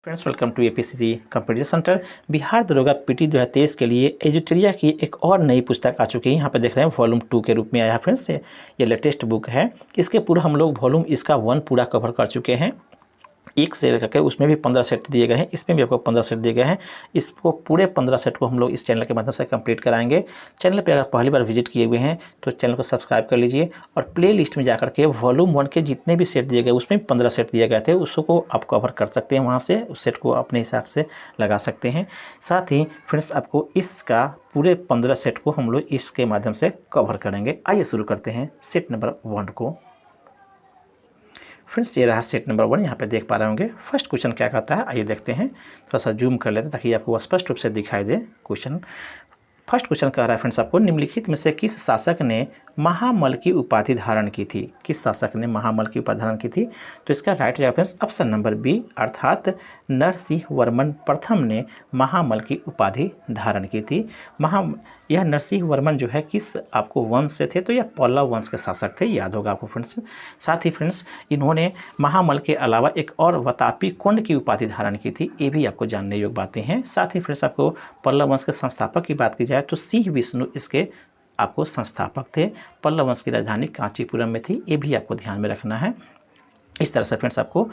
Friends welcome to APCC competition centre. Bihar दरोगा PT 2023 के लिए एजुटेरिया की एक और नई पुस्तक आ चुकी है। यहाँ पे देख रहे हैं वॉल्यूम 2 के रूप में आया फ्रेंड्स। ये लेटेस्ट बुक है। इसके पूरा हम लोग वॉल्यूम इसका 1 पूरा कवर कर चुके हैं। एक से करके उसमें भी 15 सेट दिए गए हैं, इसमें भी आपको 15 सेट दिए गए हैं। इसको पूरे 15 सेट को हम लोग इस चैनल के माध्यम से कंप्लीट कराएंगे। चैनल पे अगर पहली बार विजिट किए हुए हैं तो चैनल को सब्सक्राइब कर लीजिए और प्ले लिस्ट में जाकर के वॉल्यूम 1 के जितने भी सेट दिए गए उसमें 15 सेट दिए गए थे उसको आप कवर कर सकते हैं। वहाँ से उस सेट को अपने हिसाब से लगा सकते हैं। साथ ही फ्रेंड्स आपको इसका पूरे 15 सेट को हम लोग इसके माध्यम से कवर करेंगे। आइए शुरू करते हैं सेट नंबर 1 को। फ्रेंड्स ये रहा सेट नंबर 1। यहाँ पे देख पा रहे होंगे फर्स्ट क्वेश्चन क्या कहता है, आइए देखते हैं। थोड़ा सा जूम कर लेते हैं ताकि आपको स्पष्ट रूप से दिखाई दे क्वेश्चन। फर्स्ट क्वेश्चन कह रहा है फ्रेंड्स आपको, निम्नलिखित में से किस शासक ने महामल की उपाधि धारण की थी? किस शासक ने महामल की उपाधि धारण की थी? तो इसका राइट जवाब फ्रेंड्स ऑप्शन नंबर बी, अर्थात नरसिंह वर्मन प्रथम ने महामल की उपाधि धारण की थी। यह नरसिंह वर्मन जो है किस आपको वंश से थे? तो यह पल्लव वंश के शासक थे, याद होगा आपको फ्रेंड्स। साथ ही फ्रेंड्स इन्होंने महामल के अलावा एक और वातापी कुंड की उपाधि धारण की थी, ये भी आपको जानने योग्य बातें हैं। साथ ही फ्रेंड्स आपको पल्लव वंश के संस्थापक की बात की जाए तो सिंह विष्णु इसके आपको संस्थापक थे। पल्लव वंश की राजधानी कांचीपुरम में थी, ये भी आपको ध्यान में रखना है। इस तरह से फ्रेंड्स आपको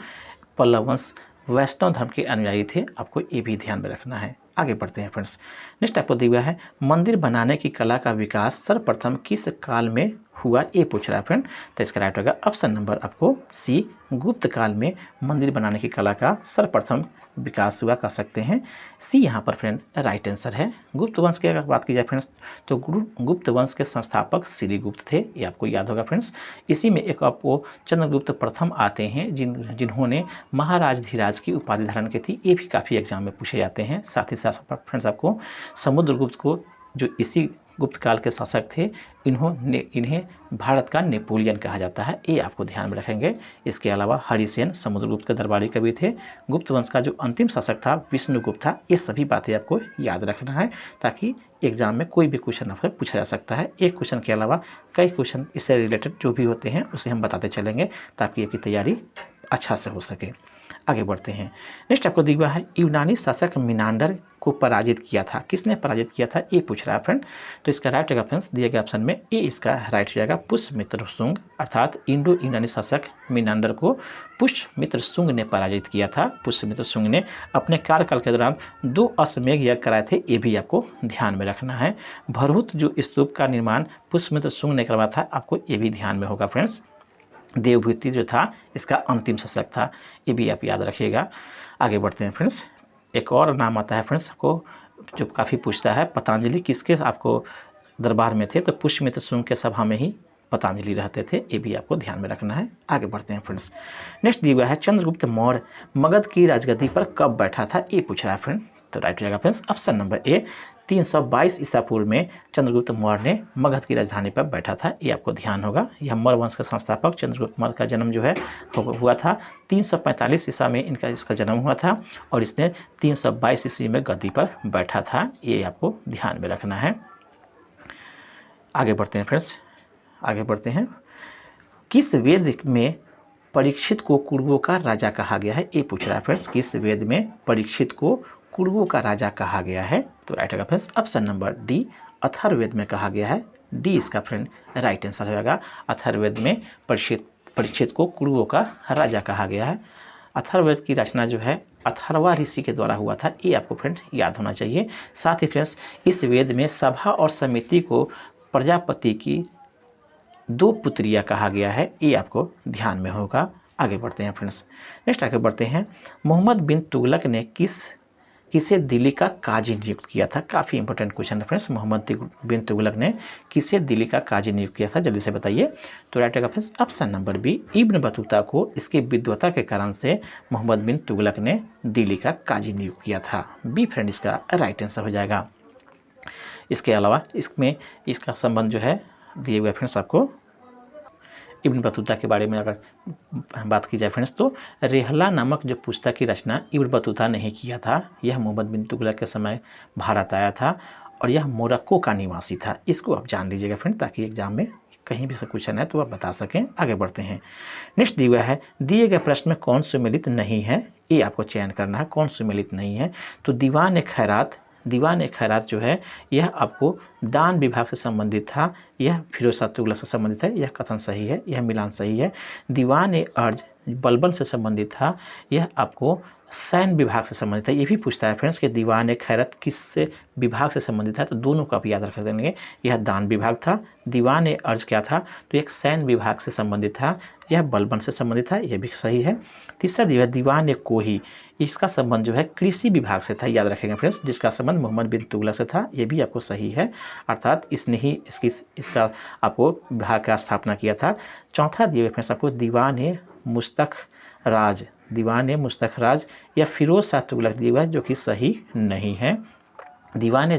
पल्लव वंश वैष्णव धर्म के अनुयायी थे, आपको ये भी ध्यान में रखना है। आगे बढ़ते हैं फ्रेंड्स। नेक्स्ट आपको दिया हुआ है, मंदिर बनाने की कला का विकास सर्वप्रथम किस काल में हुआ? ये पूछ रहा है फ्रेंड। तो इसका राइट होगा ऑप्शन नंबर आपको सी, गुप्त काल में मंदिर बनाने की कला का सर्वप्रथम विकास हुआ कह सकते हैं। सी यहाँ पर फ्रेंड राइट आंसर है। गुप्त वंश की अगर बात की जाए फ्रेंड्स तो गुप्त वंश के संस्थापक श्रीगुप्त थे, ये आपको याद होगा फ्रेंड्स। इसी में एक आपको चंद्रगुप्त प्रथम आते हैं जिन्होंने महाराज धीराज की उपाधि धारण की थी, ये भी काफ़ी एग्जाम में पूछे जाते हैं। साथ ही साथ फ्रेंड्स आपको समुद्रगुप्त को जो इसी गुप्त काल के शासक थे इन्हें भारत का नेपोलियन कहा जाता है, ये आपको ध्यान में रखेंगे। इसके अलावा हरिसेन समुद्रगुप्त के दरबारी कवि थे। गुप्त वंश का जो अंतिम शासक था विष्णुगुप्त था। ये सभी बातें आपको याद रखना है ताकि एग्जाम में कोई भी क्वेश्चन आपसे पूछा जा सकता है। एक क्वेश्चन के अलावा कई क्वेश्चन इससे रिलेटेड जो भी होते हैं उसे हम बताते चलेंगे ताकि आपकी तैयारी अच्छा से हो सके। आगे बढ़ते हैं। नेक्स्ट आपको दिया हुआ है, यूनानी शासक मिनांडर को पराजित किया था, किसने पराजित किया था? ये पूछ रहा है फ्रेंड। तो इसका राइट रेफरेंस दिए गए ऑप्शन में ए इसका राइट जाएगा, पुष्यमित्र शुंग, अर्थात इंडो यूनानी शासक मिनांडर को पुष्यमित्र शुंग ने पराजित किया था। पुष्यमित्र शुंग ने अपने कार्यकाल के दौरान 2 अश्वमेध यज्ञ कराए थे, ये भी आपको ध्यान में रखना है। भरहुत जो स्तूप का निर्माण पुष्यमित्र शुंग ने करवाया था, आपको ये भी ध्यान में होगा फ्रेंड्स। देवभूति जो था इसका अंतिम शासक था, ये भी आप याद रखिएगा। आगे बढ़ते हैं फ्रेंड्स। एक और नाम आता है फ्रेंड्स आपको जो काफ़ी पूछता है, पतंजलि किसके आपको दरबार में थे? तो पुष्यमित्र शुंग के सभा में ही पतंजलि रहते थे, ये भी आपको ध्यान में रखना है। आगे बढ़ते हैं फ्रेंड्स। नेक्स्ट दिया हुआ है, चंद्रगुप्त मौर्य मगध की राजगद्दी पर कब बैठा था? ये पूछ रहा है फ्रेंड। तो राइट रहेगा फ्रेंड्स ऑप्शन नंबर ए, 322 ईसा पूर्व में चंद्रगुप्त मौर्य ने मगध की राजधानी पर बैठा था, ये आपको ध्यान होगा। यह मौर्य वंश का संस्थापक चंद्रगुप्त मौर्य का जन्म जो है हुआ था 345 ईसा में इसका जन्म हुआ था और इसने 322 ईस्वी में गद्दी पर बैठा था, ये आपको ध्यान में रखना है। आगे बढ़ते हैं फ्रेंड्स। आगे बढ़ते हैं। किस वेद में परीक्षित को कुरुओं का राजा कहा गया है? ये पूछ रहा है फ्रेंड्स। किस वेद में परीक्षित को कुरुओं का राजा कहा गया है? तो राइट होगा friends option number D, Atharvaveda में कहा गया है। डी इसका फ्रेंड राइट आंसर होगा। अथर्ववेद में परीक्षित को कुरुओं का राजा कहा गया है। अथर्ववेद की रचना जो है अथर्वा ऋषि के द्वारा हुआ था, ये आपको फ्रेंड्स याद होना चाहिए। साथ ही फ्रेंड्स इस वेद में सभा और समिति को प्रजापति की 2 पुत्रियाँ कहा गया है, ये आपको ध्यान में होगा। आगे बढ़ते हैं फ्रेंड्स। नेक्स्ट आगे बढ़ते हैं। मोहम्मद बिन तुगलक ने किसे दिल्ली का काजी नियुक्त किया था? काफ़ी इंपॉर्टेंट क्वेश्चन है फ्रेंड्स। मोहम्मद बिन तुगलक ने किसे दिल्ली का काजी नियुक्त किया था? जल्दी से बताइए। तो राइट होगा friends option number B, Ibn Battuta को इसकी विद्वता के कारण से मोहम्मद बिन तुगलक ने दिल्ली का काजी नियुक्त किया था। बी फ्रेंड इसका राइट आंसर हो जाएगा। इसके अलावा इसका संबंध जो है दिए हुए फ्रेंड्स आपको इब्न बतूता के बारे में अगर बात की जाए फ्रेंड्स तो रेहला नामक जो पुस्तक की रचना इब्न बतूता ने ही किया था। यह मोहम्मद बिन तुगलक के समय भारत आया था और यह मोरक्को का निवासी था। इसको आप जान लीजिएगा फ्रेंड ताकि एग्जाम में कहीं भी से क्वेश्चन है तो आप बता सकें। आगे बढ़ते हैं। नेक्स्ट दिया हुआ है, दिए गए प्रश्न में कौन सुमेलित नहीं है? ये आपको चयन करना है, कौन सुमेलित नहीं है। तो दीवान खैरात जो है यह आपको दान विभाग से संबंधित था, यह फिरोज शाह तुगलक से संबंधित है, यह कथन सही है, यह मिलान सही है। दीवान अर्ज बलबन से संबंधित था, यह आपको सैन्य विभाग से संबंधित है। ये भी पूछता है फ्रेंड्स कि दीवान खैरत किस से विभाग से संबंधित है, तो दोनों को आप याद रख देंगे। यह दान विभाग था, दीवान अर्ज क्या था, तो एक सैन्य विभाग से संबंधित था, यह बलबन से संबंधित था, यह भी सही है। तीसरा दीवान कोही, इसका संबंध जो है कृषि विभाग से था, याद रखेंगे फ्रेंड्स, जिसका संबंध मोहम्मद बिन तुगलक से था, ये भी आपको सही है, अर्थात इसने ही इसका आपको विभाग का स्थापना किया था। चौथा दिए फ्रेंड्स आपको दीवान मुस्तख राज या फिरोज शाह तुगलक दिया है, जो कि सही नहीं है। दीवान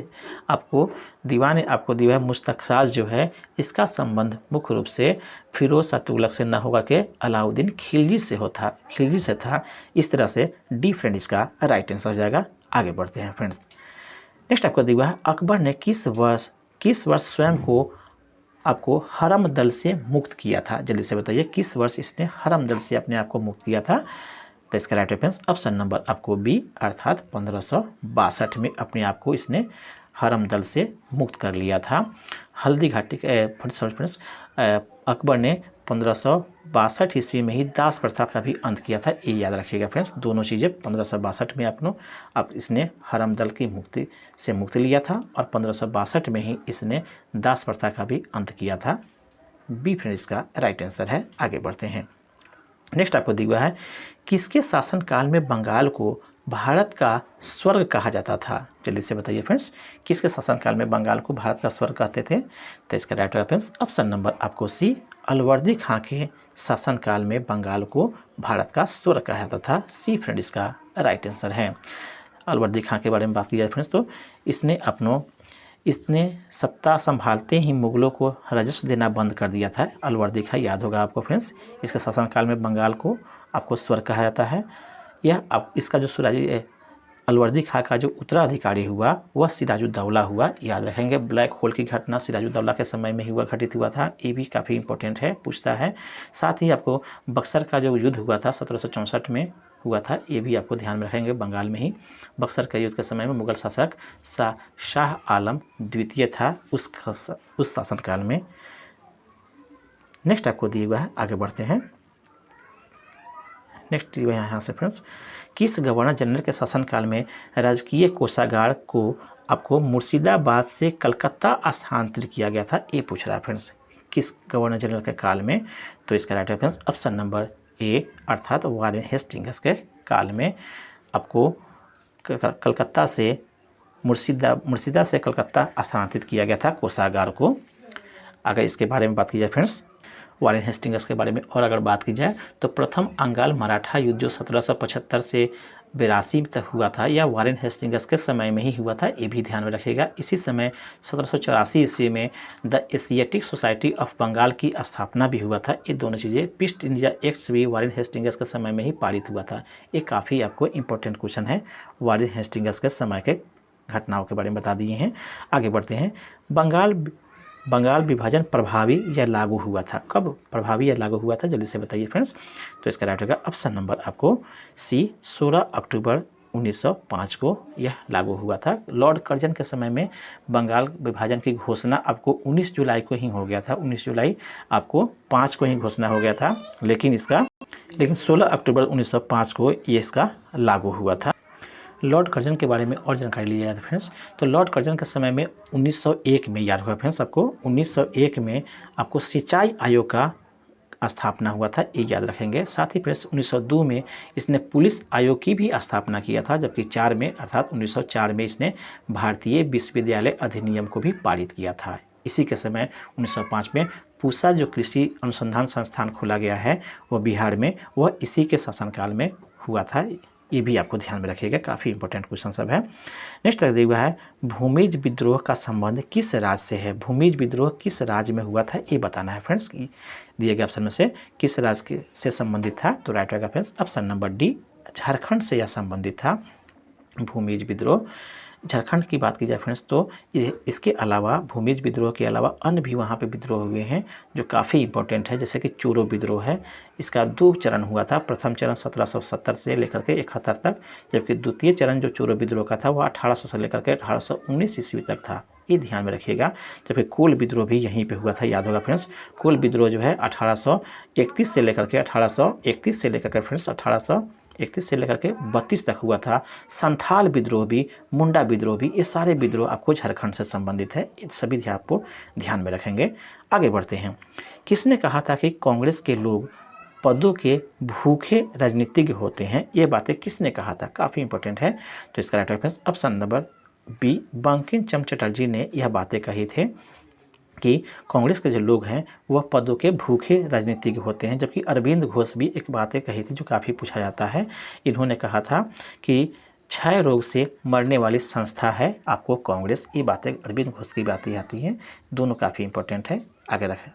मुस्तखराज जो है इसका संबंध मुख्य रूप से फिरोज शाह तुगलक से न होकर के अलाउद्दीन खिलजी से था। इस तरह से डी फ्रेंड इसका राइट आंसर हो जाएगा। आगे बढ़ते हैं फ्रेंड्स। नेक्स्ट आपको दिया है अकबर ने किस वर्ष स्वयं को आपको हरम दल से मुक्त किया था, जल्दी से बताइए किस वर्ष इसने हरम दल से अपने आप को मुक्त किया था। तो इसका राइट रेफरेंस ऑप्शन नंबर आपको बी, अर्थात 1562 में अपने आप को इसने हरम दल से मुक्त कर लिया था। हल्दी घाटी फ्रेंड्स अकबर ने 1562 ईस्वी में ही दास प्रथा का भी अंत किया था, ये याद रखिएगा फ्रेंड्स। दोनों चीज़ें 1562 में आप इसने हरम दल की मुक्ति लिया था और 1562 में ही इसने दास प्रथा का भी अंत किया था। बी फ्रेंड्स इसका राइट आंसर है। आगे बढ़ते हैं। नेक्स्ट आपको दिया है किसके शासनकाल में बंगाल को भारत का स्वर्ग कहा जाता था, जल्दी से बताइए फ्रेंड्स, किसके शासनकाल में बंगाल को भारत का स्वर्ग कहते थे। तो इसका राइट रेफरेंस ऑप्शन नंबर आपको सी, अलवर्दी खां के शासनकाल में बंगाल को भारत का स्वर्ग कहा जाता था। सी फ्रेंड इसका राइट आंसर है। अलवर्दी खां के बारे में बात की जाए फ्रेंड्स, तो इसने सत्ता संभालते ही मुगलों को राजस्व देना बंद कर दिया था। अलवर्दी खां याद होगा आपको फ्रेंड्स, इसके शासनकाल में बंगाल को आपको स्वर्ग कहा जाता है। यह अब इसका जो अलवर्दी खां का जो उत्तराधिकारी हुआ वह सिराजुद्दौला हुआ, याद रखेंगे। ब्लैक होल की घटना सिराजुद्दौला के समय में ही घटित हुआ था, ये भी काफ़ी इंपॉर्टेंट है, पूछता है। साथ ही आपको बक्सर का जो युद्ध हुआ था 1764 में हुआ था, ये भी आपको ध्यान में रखेंगे। बंगाल में ही बक्सर के युद्ध के समय में मुगल शासक शाह आलम द्वितीय था उस शासनकाल में। नेक्स्ट आपको दिया हुआ है, आगे बढ़ते हैं। नेक्स्ट यहाँ से फ्रेंड्स, किस गवर्नर जनरल के शासनकाल में राजकीय कोषागार को आपको मुर्शिदाबाद से कलकत्ता स्थानांतरित किया गया था, ये पूछ रहा है फ्रेंड्स, किस गवर्नर जनरल के काल में। तो इसका राइट रेफरेंस ऑप्शन नंबर ए, अर्थात वारेन हेस्टिंग्स के काल में आपको कलकत्ता से मुर्शिदा से कलकत्ता स्थानांतरित किया गया था कोषागार को। अगर इसके बारे में बात की जाए फ्रेंड्स, वारेन हेस्टिंग्स के बारे में और अगर बात की जाए तो प्रथम अंगाल मराठा युद्ध जो 1775 से 82 तक हुआ था, यह वारेन हेस्टिंग्स के समय में ही हुआ था, ये भी ध्यान में रखिएगा। इसी समय 1784 ईस्वी में the Asiatic Society of Bengal की स्थापना भी हुआ था। ये दोनों चीज़ें ईस्ट इंडिया एक्ट्स भी वारेन हेस्टिंग्स के समय में ही पारित हुआ था। ये काफ़ी आपको इंपॉर्टेंट क्वेश्चन है, वारेन हेस्टिंग्स के समय के घटनाओं के बारे में बता दिए हैं। आगे बढ़ते हैं। बंगाल विभाजन प्रभावी या लागू हुआ था, कब प्रभावी या लागू हुआ था, जल्दी से बताइए फ्रेंड्स। तो इसका राइट होगा ऑप्शन नंबर आपको सी, 16 अक्टूबर 1905 को यह लागू हुआ था। लॉर्ड कर्जन के समय में बंगाल विभाजन की घोषणा आपको 19 जुलाई को ही हो गया था, 19 जुलाई आपको 5 को ही घोषणा हो गया था, लेकिन 16 अक्टूबर 1905 को ये इसका लागू हुआ था। लॉर्ड कर्जन के बारे में और जानकारी ली जाए तो फ्रेंड्स, तो लॉर्ड कर्जन के समय में 1901 में, याद होगा फ्रेंड्स आपको, 1901 में आपको सिंचाई आयोग का स्थापना हुआ था, ये याद रखेंगे। साथ ही फ्रेंड्स 1902 में इसने पुलिस आयोग की भी स्थापना किया था, जबकि 4 में अर्थात 1904 में इसने भारतीय विश्वविद्यालय अधिनियम को भी पारित किया था। इसी के समय 1905 में पूसा जो कृषि अनुसंधान संस्थान खोला गया है वह बिहार में, वह इसी के शासनकाल में हुआ था, ये भी आपको ध्यान में रखिएगा, काफ़ी इंपॉर्टेंट क्वेश्चन सब है। नेक्स्ट दिया हुआ है भूमिज विद्रोह का संबंध किस राज्य से है, भूमिज विद्रोह किस राज्य में हुआ था, ये बताना है फ्रेंड्स। दिए गए ऑप्शन में से किस राज्य से संबंधित था, तो राइट रहेगा friends option number D, Jharkhand से यह संबंधित था भूमिज विद्रोह। झारखंड की बात की जाए फ्रेंड्स तो इसके अलावा भूमिज विद्रोह के अलावा अन्य भी वहाँ पे विद्रोह हुए हैं जो काफ़ी इंपॉर्टेंट है, जैसे कि चोरो विद्रोह है। इसका 2 चरण हुआ था, प्रथम चरण 1770 से लेकर के 71 तक, जबकि द्वितीय चरण जो चोरो विद्रोह का था वह 1800 से लेकर के 1819 ईस्वी तक था, ये ध्यान में रखिएगा। जबकि कोल विद्रोह भी यहीं पे हुआ था, याद होगा फ्रेंड्स। कोल विद्रोह जो है 1831 से लेकर के 1831 से लेकर के फ्रेंड्स 1831 से लेकर के 32 तक हुआ था। संथाल विद्रोह भी, मुंडा विद्रोह भी, ये सारे विद्रोह आपको झारखंड से संबंधित है, ये सभी आपको ध्यान में रखेंगे। आगे बढ़ते हैं। किसने कहा था कि कांग्रेस के लोग पदों के भूखे राजनीतिज्ञ होते हैं? ये बातें किसने कहा था? काफ़ी इंपॉर्टेंट है। तो इसका right option option number B, Bankim Chandra Chatterjee ने यह बातें कही थे कि कांग्रेस के जो लोग हैं वह पदों के भूखे राजनीतिज्ञ होते हैं। जबकि अरविंद घोष भी एक बातें कही थी जो काफ़ी पूछा जाता है। इन्होंने कहा था कि क्षय रोग से मरने वाली संस्था है आपको कांग्रेस। ये बातें अरविंद घोष की बातें आती हैं, दोनों काफ़ी इंपॉर्टेंट है। आगे रखें,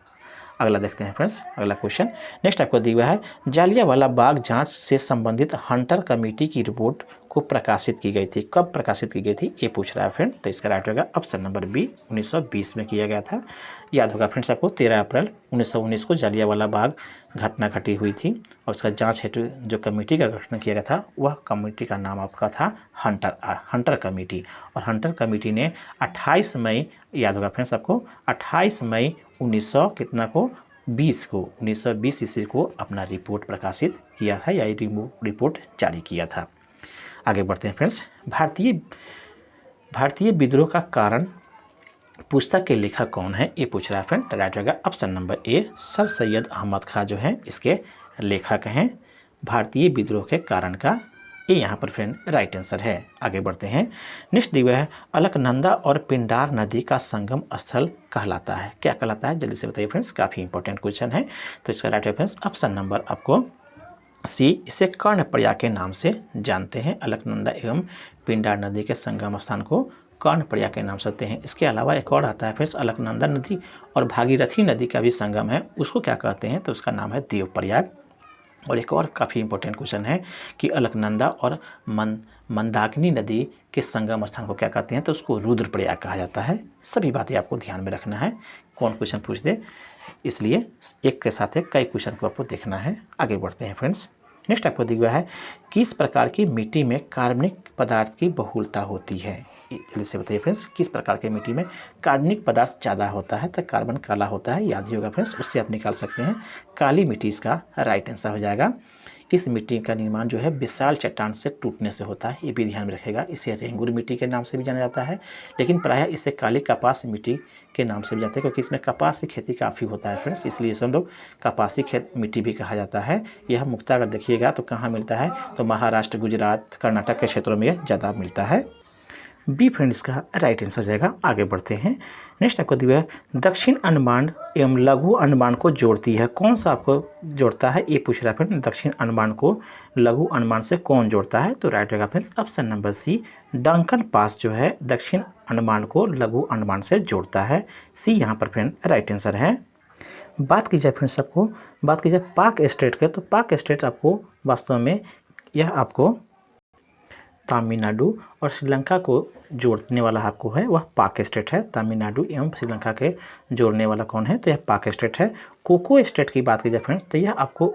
अगला देखते हैं फ्रेंड्स। अगला क्वेश्चन नेक्स्ट आपको दिया हुआ है, जालियांवाला बाग जांच से संबंधित हंटर कमेटी की रिपोर्ट को प्रकाशित की गई थी, कब प्रकाशित की गई थी ये पूछ रहा है फ्रेंड। तो इसका राइट होगा ऑप्शन नंबर बी, 1920 में किया गया था। याद होगा फ्रेंड्स आपको 13 अप्रैल 1919 को जालियांवाला बाग घटना घटी हुई थी और उसका जांच हेतु जो कमेटी का गठन किया गया था वह कमेटी का नाम आपका था हंटर कमेटी। और हंटर कमेटी ने 28 मई, याद होगा फ्रेंड्स आपको 28 मई 1920 ईस्वी को अपना रिपोर्ट प्रकाशित किया था या रिपोर्ट जारी किया था। आगे बढ़ते हैं फ्रेंड्स। भारतीय विद्रोह का कारण पुस्तक के लेखक कौन है ये पूछ रहा है फ्रेंड। तो राइट होगा option number A, Sir Syed Ahmed Khan जो हैं इसके लेखक हैं भारतीय विद्रोह के कारण का, ये यहाँ पर फ्रेंड राइट आंसर है। आगे बढ़ते हैं। नेक्स्ट दिया है, अलकनंदा और पिंडार नदी का संगम स्थल कहलाता है, क्या कहलाता है? जल्दी से बताइए फ्रेंड्स, काफ़ी इंपॉर्टेंट क्वेश्चन है। तो इसका राइट फ्रेंड्स ऑप्शन नंबर आपको सी, इसे कर्णप्रयाग के नाम से जानते हैं। अलकनंदा एवं पिंडार नदी के संगम स्थान को कर्णप्रयाग के नाम से कहते हैं। इसके अलावा एक और आता है फ्रेंड्स, अलकनंदा नदी और भागीरथी नदी का भी संगम है, उसको क्या कहते हैं? तो उसका नाम है देवप्रयाग। और एक और काफ़ी इंपॉर्टेंट क्वेश्चन है कि अलकनंदा और मंदाकिनी नदी के संगम स्थान को क्या कहते हैं? तो उसको रुद्रप्रयाग कहा जाता है। सभी बातें आपको ध्यान में रखना है, कौन क्वेश्चन पूछ दे, इसलिए एक के साथ एक कई क्वेश्चन को आपको देखना है। आगे बढ़ते हैं फ्रेंड्स। नेक्स्ट आपको दिया है, किस प्रकार की मिट्टी में कार्बनिक पदार्थ की बहुलता होती है? जल्दी से बताइए फ्रेंड्स, किस प्रकार के मिट्टी में कार्बनिक पदार्थ ज़्यादा होता है? तो कार्बन काला होता है, याद ही होगा फ्रेंड्स, उससे आप निकाल सकते हैं काली मिट्टी इसका राइट आंसर हो जाएगा। इस मिट्टी का निर्माण जो है विशाल चट्टान से टूटने से होता है, ये भी ध्यान में रखेगा। इसे रेंगुर मिट्टी के नाम से भी जाना जाता है, लेकिन प्रायः इसे काली कपास मिट्टी के नाम से भी जाता है, क्योंकि इसमें कपास की खेती काफ़ी होता है फ्रेंड्स, इसलिए इसे हम लोग कपासी खेत मिट्टी भी कहा जाता है। यह मुख्यतः अगर देखिएगा तो कहाँ मिलता है? तो महाराष्ट्र, गुजरात, कर्नाटक के क्षेत्रों में ज़्यादा मिलता है। बी फ्रेंड्स का राइट आंसर हो जाएगा। आगे बढ़ते हैं। नेक्स्ट आपको दिया है, दक्षिण अंडमान एवं लघु अंडमान को जोड़ती है, कौन सा आपको जोड़ता है ये पूछ रहा है फ्रेंड। दक्षिण अंडमान को लघु अंडमान से कौन जोड़ता है? तो राइट होगा friends option number C, Duncan pass जो है दक्षिण अंडमान को लघु अंडमान से जोड़ता है। सी यहाँ पर फ्रेंड राइट आंसर है। बात की जाए फ्रेंड्स आपको, बात की जाए पाक स्टेट के, तो पाक स्टेट आपको वास्तव में यह आपको तमिलनाडु और श्रीलंका को जोड़ने वाला आपको है वह पाक स्टेट है। तमिलनाडु एवं श्रीलंका के जोड़ने वाला कौन है? तो यह पाक स्टेट है। कोको स्टेट की बात की जाए फ्रेंड्स, तो यह आपको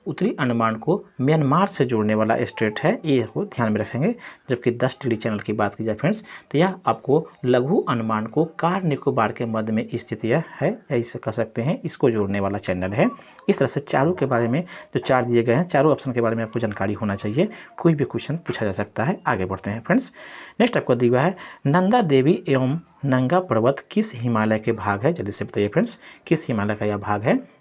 उत्तरी अंडमान को म्यांमार से जोड़ने वाला स्टेट है, ये को ध्यान में रखेंगे। जबकि 10 डी चैनल की बात की जाए फ्रेंड्स, तो यह आपको लघु अंडमान को कार निकोबार के मध्य में स्थित यह है, ऐसे कह सकते हैं, इसको जोड़ने वाला चैनल है। इस तरह से चारों के बारे में जो 4 दिए गए हैं, चारों ऑप्शन के बारे में आपको जानकारी होना चाहिए, कोई भी क्वेश्चन पूछा जा सकता है। आगे बढ़ते हैं फ्रेंड्स। नेक्स्ट आपको दिया है, नंदा देवी एवं नंगा पर्वत किस हिमालय के भाग है? जल्दी से बताइए फ्रेंड्स, किस हिमालय का यह भाग है?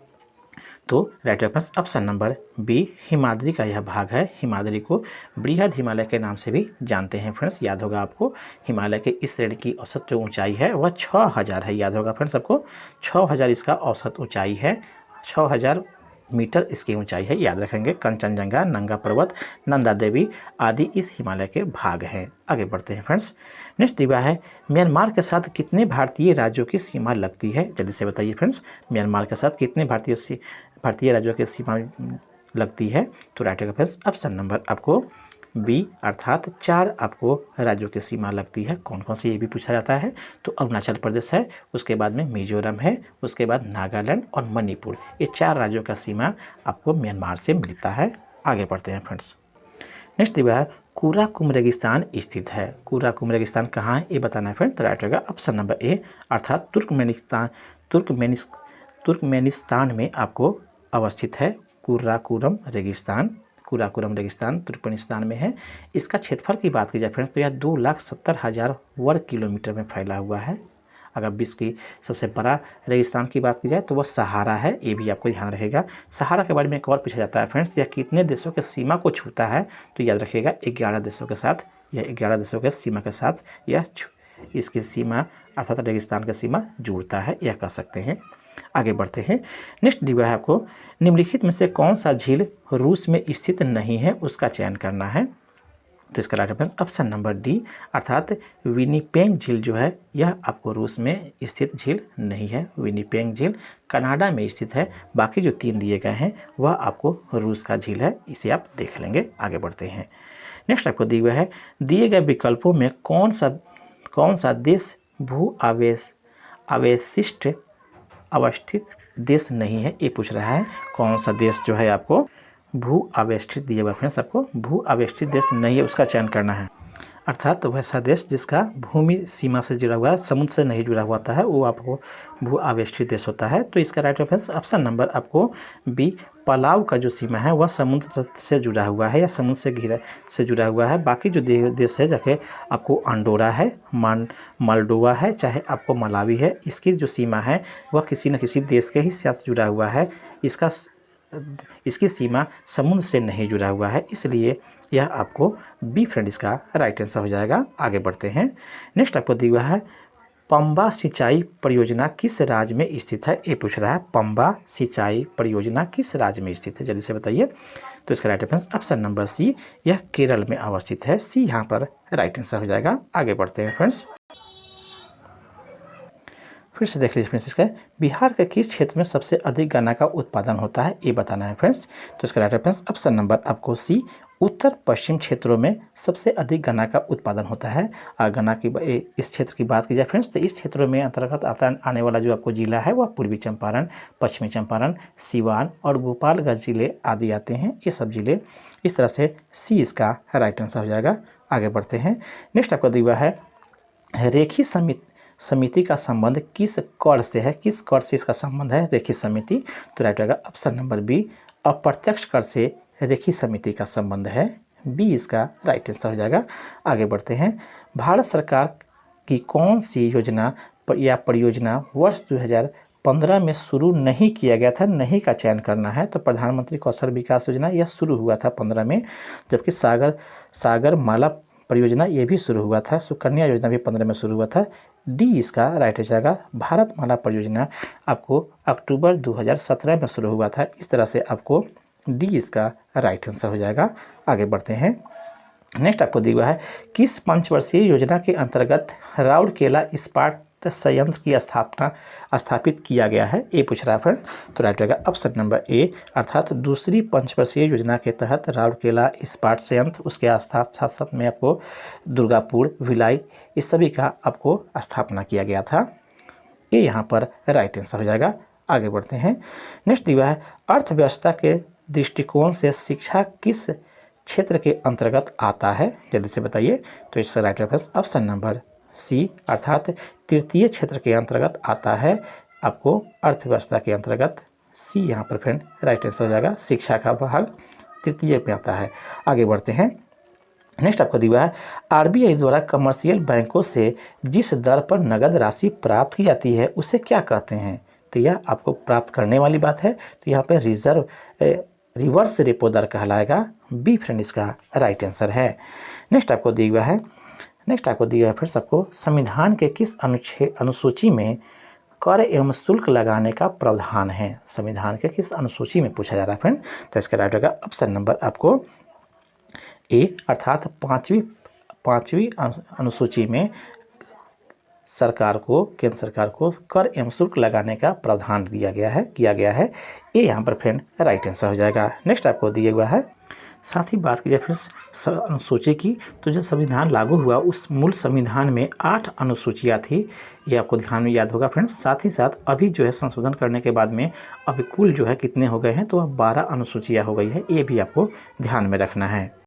तो right option number B, Himadri का यह भाग है। हिमाद्री को बृहद हिमालय के नाम से भी जानते हैं फ्रेंड्स, याद होगा आपको। हिमालय के इस श्रेणी की औसत जो ऊंचाई है वह 6000 है, याद होगा फ्रेंड्स आपको, 6000 इसका औसत ऊंचाई है, 6000 मीटर इसकी ऊंचाई है, याद रखेंगे। कंचनजंगा, नंगा पर्वत, नंदा देवी आदि इस हिमालय के भाग हैं। आगे बढ़ते हैं फ्रेंड्स। नेक्स्ट दिया है, म्यांमार के साथ कितने भारतीय राज्यों की सीमा लगती है? जल्दी से बताइए फ्रेंड्स, म्यांमार के साथ कितने भारतीय राज्यों की सीमा लगती है? तो राइट होगा फ्रेंड्स ऑप्शन नंबर आपको बी अर्थात 4 आपको राज्यों की सीमा लगती है। कौन कौन सी ये भी पूछा जाता है। तो अरुणाचल प्रदेश है, उसके बाद में मिजोरम है, उसके बाद नागालैंड और मणिपुर, ये 4 राज्यों का सीमा आपको म्यांमार से मिलता है। आगे बढ़ते हैं फ्रेंड्स। नेक्स्ट दिया है कुराकुम रेगिस्तान स्थित है। कुराकुम रेगिस्तान कहाँ है ये बताना है फ्रेंड। तो राइट होगा ऑप्शन नंबर ए अर्थात तुर्कमेनिस्तान में आपको अवस्थित है कुराकुरम रेगिस्तान। कुराकुरम रेगिस्तान तुर्कमेनिस्तान में है। इसका क्षेत्रफल की बात की जाए फ्रेंड्स तो यह 2,70,000 वर्ग किलोमीटर में फैला हुआ है। अगर विश्व की सबसे बड़ा रेगिस्तान की बात की जाए तो वह सहारा है, ये भी आपको ध्यान रखेगा। सहारा के बारे में एक और पूछा जाता है फ्रेंड्स, यह कितने देशों के सीमा को छूता है। तो याद रखिएगा 11 देशों के साथ, यह 11 देशों के सीमा के साथ यह इसकी सीमा अर्थात रेगिस्तान की सीमा जुड़ता है, यह कह सकते हैं। आगे बढ़ते हैं। नेक्स्ट दिया है आपको निम्नलिखित में से कौन सा झील रूस में स्थित नहीं है, उसका चयन करना है। तो इसका right answer option number D अर्थात विनिपेग झील जो है यह आपको रूस में स्थित झील नहीं है। विनिपेग झील कनाडा में स्थित है। बाकी जो 3 दिए गए हैं वह आपको रूस का झील है, इसे आप देख लेंगे। आगे बढ़ते हैं। नेक्स्ट आपको दिया हुआ है दिए गए विकल्पों में कौन सा देश भू अवशिष्ट अवस्थित देश नहीं है, ये पूछ रहा है। कौन सा देश जो है आपको भू अवेष्टित दिया हुआ फ्रेंड्स, आपको भू अवेष्टित देश नहीं है उसका चयन करना है। अर्थात वैसा देश जिसका भूमि सीमा से जुड़ा हुआ है, समुद्र से नहीं जुड़ा हुआ होता है, वो आपको भू अवेष्टित देश होता है। तो इसका राइट आंसर ऑप्शन नंबर आपको बी पलाव का जो सीमा है वह समुद्र से जुड़ा हुआ है या समुद्र से जुड़ा हुआ है। बाकी जो देश है जाके आपको अंडोरा है, मोल्डोवा है, चाहे आपको मलावी है, इसकी जो सीमा है वह किसी न किसी देश के ही साथ जुड़ा हुआ है। इसकी सीमा समुद्र से नहीं जुड़ा हुआ है, इसलिए यह आपको बी फ्रेंड इसका राइट आंसर हो जाएगा। आगे बढ़ते हैं। नेक्स्ट आपको दिया है पंबा सिंचाई परियोजना किस राज्य में स्थित है, ये पूछ रहा है। पंबा सिंचाई परियोजना किस राज्य में स्थित है, जल्दी से बताइए। तो इसका right answer option number C यह केरल में अवस्थित है। सी यहाँ पर राइट आंसर हो जाएगा। आगे बढ़ते हैं फ्रेंड्स। फिर से देख लीजिए फ्रेंड्स, इसका बिहार के किस क्षेत्र में सबसे अधिक गन्ना का उत्पादन होता है, ये बताना है फ्रेंड्स। तो इसका राइट आंसर ऑप्शन नंबर आपको सी उत्तर पश्चिम क्षेत्रों में सबसे अधिक गन्ना का उत्पादन होता है। और गन्ना की इस क्षेत्र की बात की जाए फ्रेंड्स तो इस क्षेत्रों में अंतर्गत आने वाला जो आपको जिला है वह पूर्वी चंपारण, पश्चिमी चंपारण, सिवान और गोपालगंज जिले आदि आते हैं। ये सब जिले, इस तरह से सी इसका राइट आंसर हो जाएगा। आगे बढ़ते हैं। नेक्स्ट आपको दिया है रेखी समिति का संबंध किस कर से है, किस कर से इसका संबंध है रेखी समिति। तो राइट होगा ऑप्शन नंबर बी अप्रत्यक्ष कर से रेखी समिति का संबंध है। बी इसका राइट आंसर हो जाएगा। आगे बढ़ते हैं। भारत सरकार की कौन सी योजना या परियोजना वर्ष 2015 में शुरू नहीं किया गया था, नहीं का चयन करना है। तो प्रधानमंत्री कौशल विकास योजना यह शुरू हुआ था 15 में, जबकि सागर माला परियोजना ये भी शुरू हुआ था। सुकन्या योजना भी 15 में शुरू हुआ था। डी इसका राइट हो जाएगा। भारत माला परियोजना आपको अक्टूबर 2017 में शुरू हुआ था। इस तरह से आपको डी इसका राइट आंसर हो जाएगा। आगे बढ़ते हैं। नेक्स्ट आपको दिया है किस पंचवर्षीय योजना के अंतर्गत राउरकेला इस्पात संयंत्र की स्थापित किया गया है, ये पूछ रहा है फ्रेंड। तो राइट होगा ऑप्शन नंबर ए अर्थात दूसरी पंचवर्षीय योजना के तहत राउरकेला इस्पात संयंत्र, उसके साथ में आपको दुर्गापुर, भिलाई, इस सभी का आपको स्थापना किया गया था। ये यहाँ पर राइट आंसर हो जाएगा। आगे बढ़ते हैं। नेक्स्ट दिया है अर्थव्यवस्था के दृष्टिकोण से शिक्षा किस क्षेत्र के अंतर्गत आता है, जल्दी से बताइए। तो इसका right answer option number C अर्थात तृतीय क्षेत्र के अंतर्गत आता है। आपको अर्थव्यवस्था के अंतर्गत सी यहाँ पर फ्रेंड राइट आंसर हो जाएगा। शिक्षा का भाग तृतीय में आता है। आगे बढ़ते हैं। नेक्स्ट आपको दिया है आरबीआई द्वारा कमर्शियल बैंकों से जिस दर पर नगद राशि प्राप्त की जाती है उसे क्या कहते हैं। तो यह आपको प्राप्त करने वाली बात है। तो यहाँ पर रिवर्स रेपो दर कहलाएगा। बी फ्रेंड इसका राइट आंसर है। नेक्स्ट आपको दिया है फिर सबको संविधान के किस अनुसूची में कर एवं शुल्क लगाने का प्रावधान है। संविधान के किस अनुसूची में पूछा जा रहा है फ्रेंड। तो इसका राइट होगा ऑप्शन नंबर आपको ए अर्थात पाँचवीं अनुसूची में केंद्र सरकार को कर एवं शुल्क लगाने का प्रावधान किया गया है। ये यहाँ पर फ्रेंड राइट आंसर हो जाएगा। नेक्स्ट आपको दिया हुआ है साथ ही बात की जाए फिर अनुसूची की, तो जब संविधान लागू हुआ उस मूल संविधान में 8 अनुसूचियाँ थी, ये आपको ध्यान में याद होगा फ्रेंड्स। साथ ही साथ अभी जो है संशोधन करने के बाद में अभी कुल जो है कितने हो गए हैं, तो अब 12 अनुसूचियाँ हो गई है, ये भी आपको ध्यान में रखना है।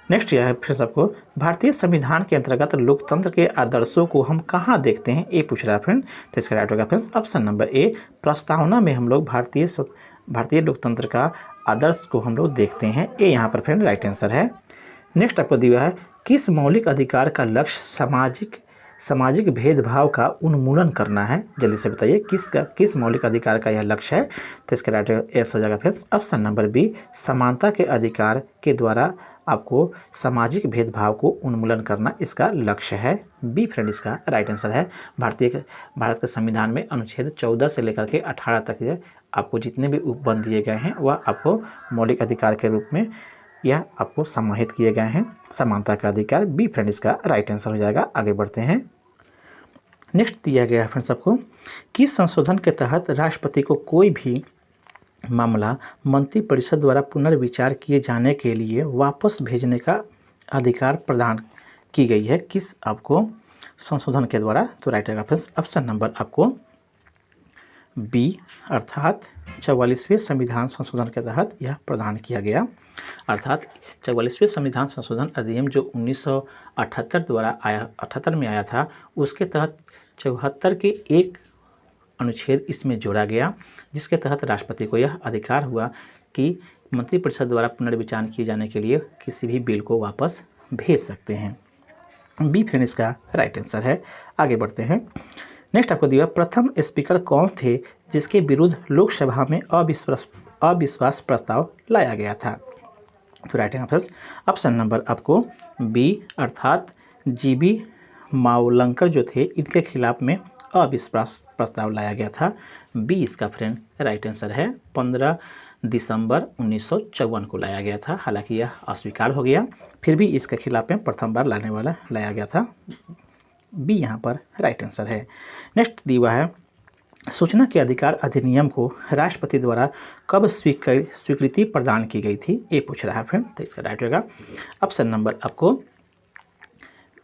नेक्स्ट यह है फिर सबको, भारतीय संविधान के अंतर्गत लोकतंत्र के आदर्शों को हम कहाँ देखते हैं, ये पूछ रहा है फ्रेंड। तो इसका राइट होगा फ्रेंड्स ऑप्शन नंबर ए, प्रस्तावना में हम लोग भारतीय लोकतंत्र का आदर्श को हम लोग देखते हैं, ये यहाँ पर फ्रेंड राइट आंसर है। नेक्स्ट आपको दिया है, किस मौलिक अधिकार का लक्ष्य सामाजिक भेदभाव का उन्मूलन करना है, जल्दी से बताइए किस मौलिक अधिकार का यह लक्ष्य है। तो इसका राइट आंसर हो जाएगा फिर ऑप्शन नंबर बी, समानता के अधिकार के द्वारा आपको सामाजिक भेदभाव को उन्मूलन करना इसका लक्ष्य है, बी फ्रेंड इसका राइट आंसर है। भारत के संविधान में अनुच्छेद 14 से लेकर के 18 तक आपको जितने भी उपबंध दिए गए हैं वह आपको मौलिक अधिकार के रूप में यह आपको समाहित किए गए हैं, समानता का अधिकार, बी फ्रेंड इसका राइट आंसर हो जाएगा। आगे बढ़ते हैं। नेक्स्ट दिया गया है फ्रेंड्स आपको, किस संशोधन के तहत राष्ट्रपति को कोई भी मामला मंत्रिपरिषद द्वारा पुनर्विचार किए जाने के लिए वापस भेजने का अधिकार प्रदान की गई है, किस आपको संशोधन के द्वारा। तो राइट आएगा फ्रेंड्स ऑप्शन नंबर आपको बी, अर्थात 44वें संविधान संशोधन के तहत यह प्रदान किया गया। अर्थात 44वें संविधान संशोधन अधिनियम जो 1978 में आया था, उसके तहत 74 के एक अनुच्छेद इसमें जोड़ा गया, जिसके तहत राष्ट्रपति को यह अधिकार हुआ कि मंत्रिपरिषद द्वारा पुनर्विचार किए जाने के लिए किसी भी बिल को वापस भेज सकते हैं, बी फ्रेंड इसका राइट आंसर है। आगे बढ़ते हैं। नेक्स्ट आपको दिया, प्रथम स्पीकर कौन थे जिसके विरुद्ध लोकसभा में अविश्वास प्रस्ताव लाया गया था। तो राइट आंसर ऑप्शन नंबर आपको बी, अर्थात जीबी मावलंकर जो थे, इनके खिलाफ में अविश्वास प्रस्ताव लाया गया था, बी इसका फ्रेंड राइट आंसर है। 15 दिसंबर 1954 को लाया गया था, हालांकि यह अस्वीकार हो गया, फिर भी इसके खिलाफ में प्रथम बार लाया गया था, बी यहाँ पर राइट आंसर है। नेक्स्ट दिया है, सूचना के अधिकार अधिनियम को राष्ट्रपति द्वारा कब स्वीकृति प्रदान की गई थी, ये पूछ रहा है फ्रेंड। तो इसका राइट होगा ऑप्शन नंबर आपको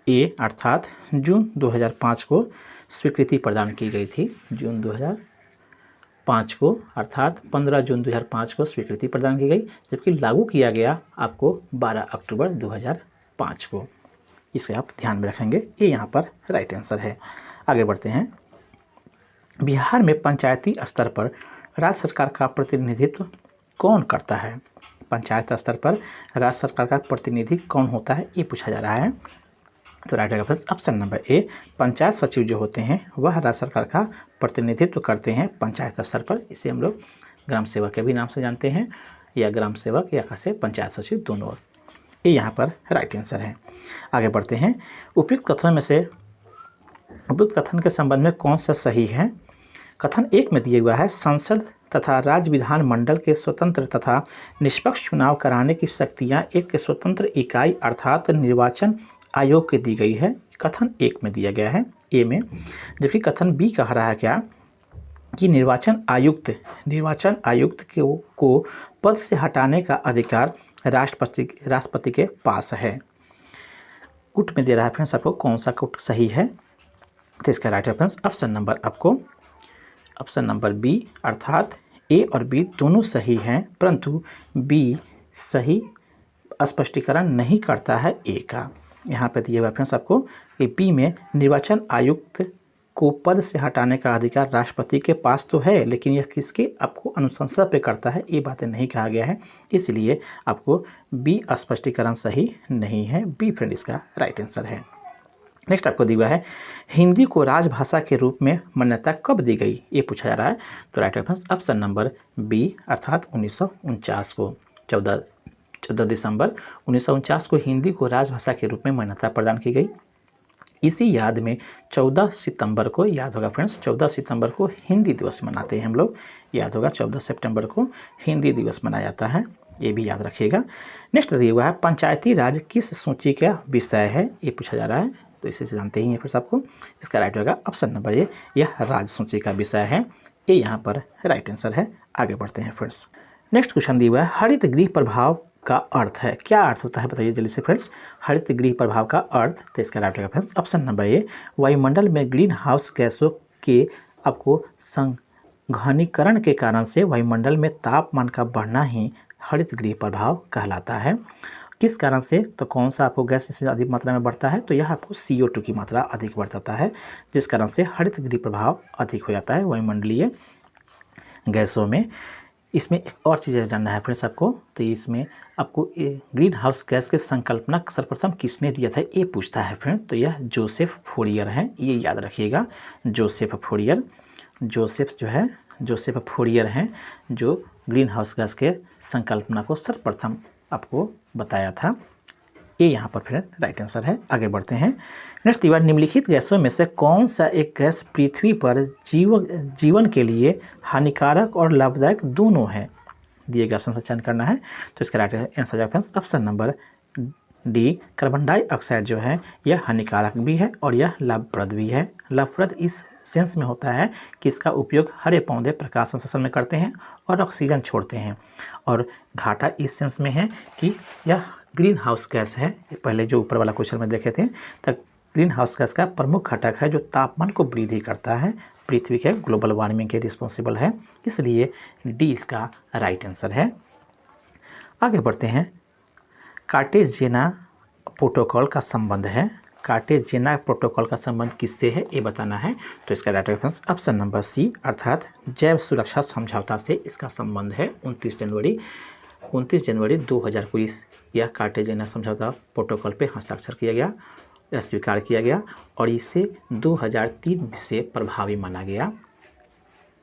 ए, अर्थात जून 2005 को स्वीकृति प्रदान की गई थी, जून 2005 को, अर्थात 15 जून 2005 को स्वीकृति प्रदान की गई, जबकि लागू किया गया आपको 12 अक्टूबर 2005 को। इसे आप ध्यान में रखेंगे, ये यहाँ पर राइट आंसर है। आगे बढ़ते हैं। बिहार में पंचायती स्तर पर राज्य सरकार का प्रतिनिधित्व कौन करता है, पंचायत स्तर पर राज्य सरकार का प्रतिनिधि कौन होता है, ये पूछा जा रहा है। तो राइट आंसर ऑप्शन नंबर ए, पंचायत सचिव जो होते हैं वह राज्य सरकार का प्रतिनिधित्व करते हैं पंचायत स्तर पर, इसे हम लोग ग्राम सेवक के भी नाम से जानते हैं, या ग्राम सेवक या कैसे पंचायत सचिव दोनों, ये यहाँ पर राइट आंसर है। आगे बढ़ते हैं। उपयुक्त कथन के संबंध में कौन सा सही है। कथन 1 में दिया हुआ है, संसद तथा राज्य विधान मंडल के स्वतंत्र तथा निष्पक्ष चुनाव कराने की शक्तियाँ एक स्वतंत्र इकाई अर्थात निर्वाचन आयोग के दी गई है, कथन 1 में दिया गया है ए में। जबकि कथन बी कह रहा है क्या कि निर्वाचन आयुक्त को पद से हटाने का अधिकार राष्ट्रपति के पास है। कुट में दे रहा है फ्रेंड्स आपको कौन सा कुट सही है। तो इसका राइट रेफरेंस ऑप्शन नंबर आपको ऑप्शन नंबर बी, अर्थात ए और बी दोनों सही हैं, परंतु बी सही स्पष्टीकरण नहीं करता है ए का। यहाँ पे दिए हुआ फ्रेंड्स आपको कि बी में निर्वाचन आयुक्त को पद से हटाने का अधिकार राष्ट्रपति के पास तो है, लेकिन यह किसके आपको अनुशंसा पे करता है, ये बातें नहीं कहा गया है, इसलिए आपको बी स्पष्टीकरण सही नहीं है, बी फ्रेंड इसका राइट आंसर है। नेक्स्ट आपको दिया है, हिंदी को राजभाषा के रूप में मान्यता कब दी गई, ये पूछा जा रहा है। तो right reference option number B, अर्थात 1949 को, 14 दिसंबर 1949 को हिंदी को राजभाषा के रूप में मान्यता प्रदान की गई। इसी याद में 14 सितंबर को, याद होगा फ्रेंड्स, 14 सितंबर को हिंदी दिवस मनाते हैं हम लोग, याद होगा 14 सितंबर को हिंदी दिवस मनाया जाता है, ये भी याद रखिएगा। नेक्स्ट दिया हुआ है, पंचायती राज किस सूची का विषय है, ये पूछा जा रहा है, तो इसे जानते ही हैं फिर आपको। इसका राइट होगा ऑप्शन नंबर ए, यह राज सूची का विषय है, ये यहाँ पर राइट आंसर है। आगे बढ़ते हैं फ्रेंड्स। नेक्स्ट क्वेश्चन दिया हुआ है, हरित गृह का अर्थ है। क्या अर्थ होता है बताइए जल्दी से फ्रेंड्स। हरित गृह प्रभाव का अर्थ, तो इसका राइट होगा फ्रेंड्स ऑप्शन नंबर ए, वायुमंडल में ग्रीन हाउस गैसों के आपको संघनीकरण के कारण से वायुमंडल में तापमान का बढ़ना ही हरित गृह प्रभाव कहलाता है। किस कारण से, तो कौन सा आपको गैस इससे अधिक मात्रा में बढ़ता है, तो यह आपको CO2 की मात्रा अधिक बढ़ता है, जिस कारण से हरित गृह प्रभाव अधिक हो जाता है वायुमंडलीय गैसों में। इसमें एक और चीज़ जानना है फ्रेंड्स आपको, तो इसमें आपको ग्रीन हाउस गैस के संकल्पना सर्वप्रथम किसने दिया था, ये पूछता है फ्रेंड्स। तो यह जोसेफ फूरियर है, ये याद रखिएगा, जोसेफ फूरियर। जोसेफ फूरियर हैं जो ग्रीन हाउस गैस के संकल्पना को सर्वप्रथम आपको बताया था। ये यहाँ पर फिर राइट आंसर है। आगे बढ़ते हैं। नेक्स्ट दीवार, निम्नलिखित गैसों में से कौन सा एक गैस पृथ्वी पर जीवन के लिए हानिकारक और लाभदायक दोनों है, दिए गए ऑप्शन से चयन करना है। तो इसका राइट आंसर है option number D, carbon dioxide जो है यह हानिकारक भी है और यह लाभप्रद भी है। लाभप्रद इस सेंस में होता है कि इसका उपयोग हरे पौधे प्रकाश संश्लेषण में करते हैं और ऑक्सीजन छोड़ते हैं, और घाटा इस सेंस में है कि यह ग्रीन हाउस गैस है। पहले जो ऊपर वाला क्वेश्चन में देखे थे, तब ग्रीन हाउस गैस का प्रमुख घटक है जो तापमान को वृद्धि करता है, पृथ्वी के ग्लोबल वार्मिंग के रिस्पॉन्सिबल है, इसलिए डी इसका राइट आंसर है। आगे बढ़ते हैं। कार्टेजियना प्रोटोकॉल का संबंध है, कार्टेजियना प्रोटोकॉल का संबंध किससे है ये बताना है। तो इसका right reference option number C, अर्थात जैव सुरक्षा समझौता से इसका संबंध है। 29 जनवरी 2000 को यह कार्टेजियना समझौता प्रोटोकॉल पे हस्ताक्षर किया गया, स्वीकार किया गया और इसे 2003 से प्रभावी माना गया।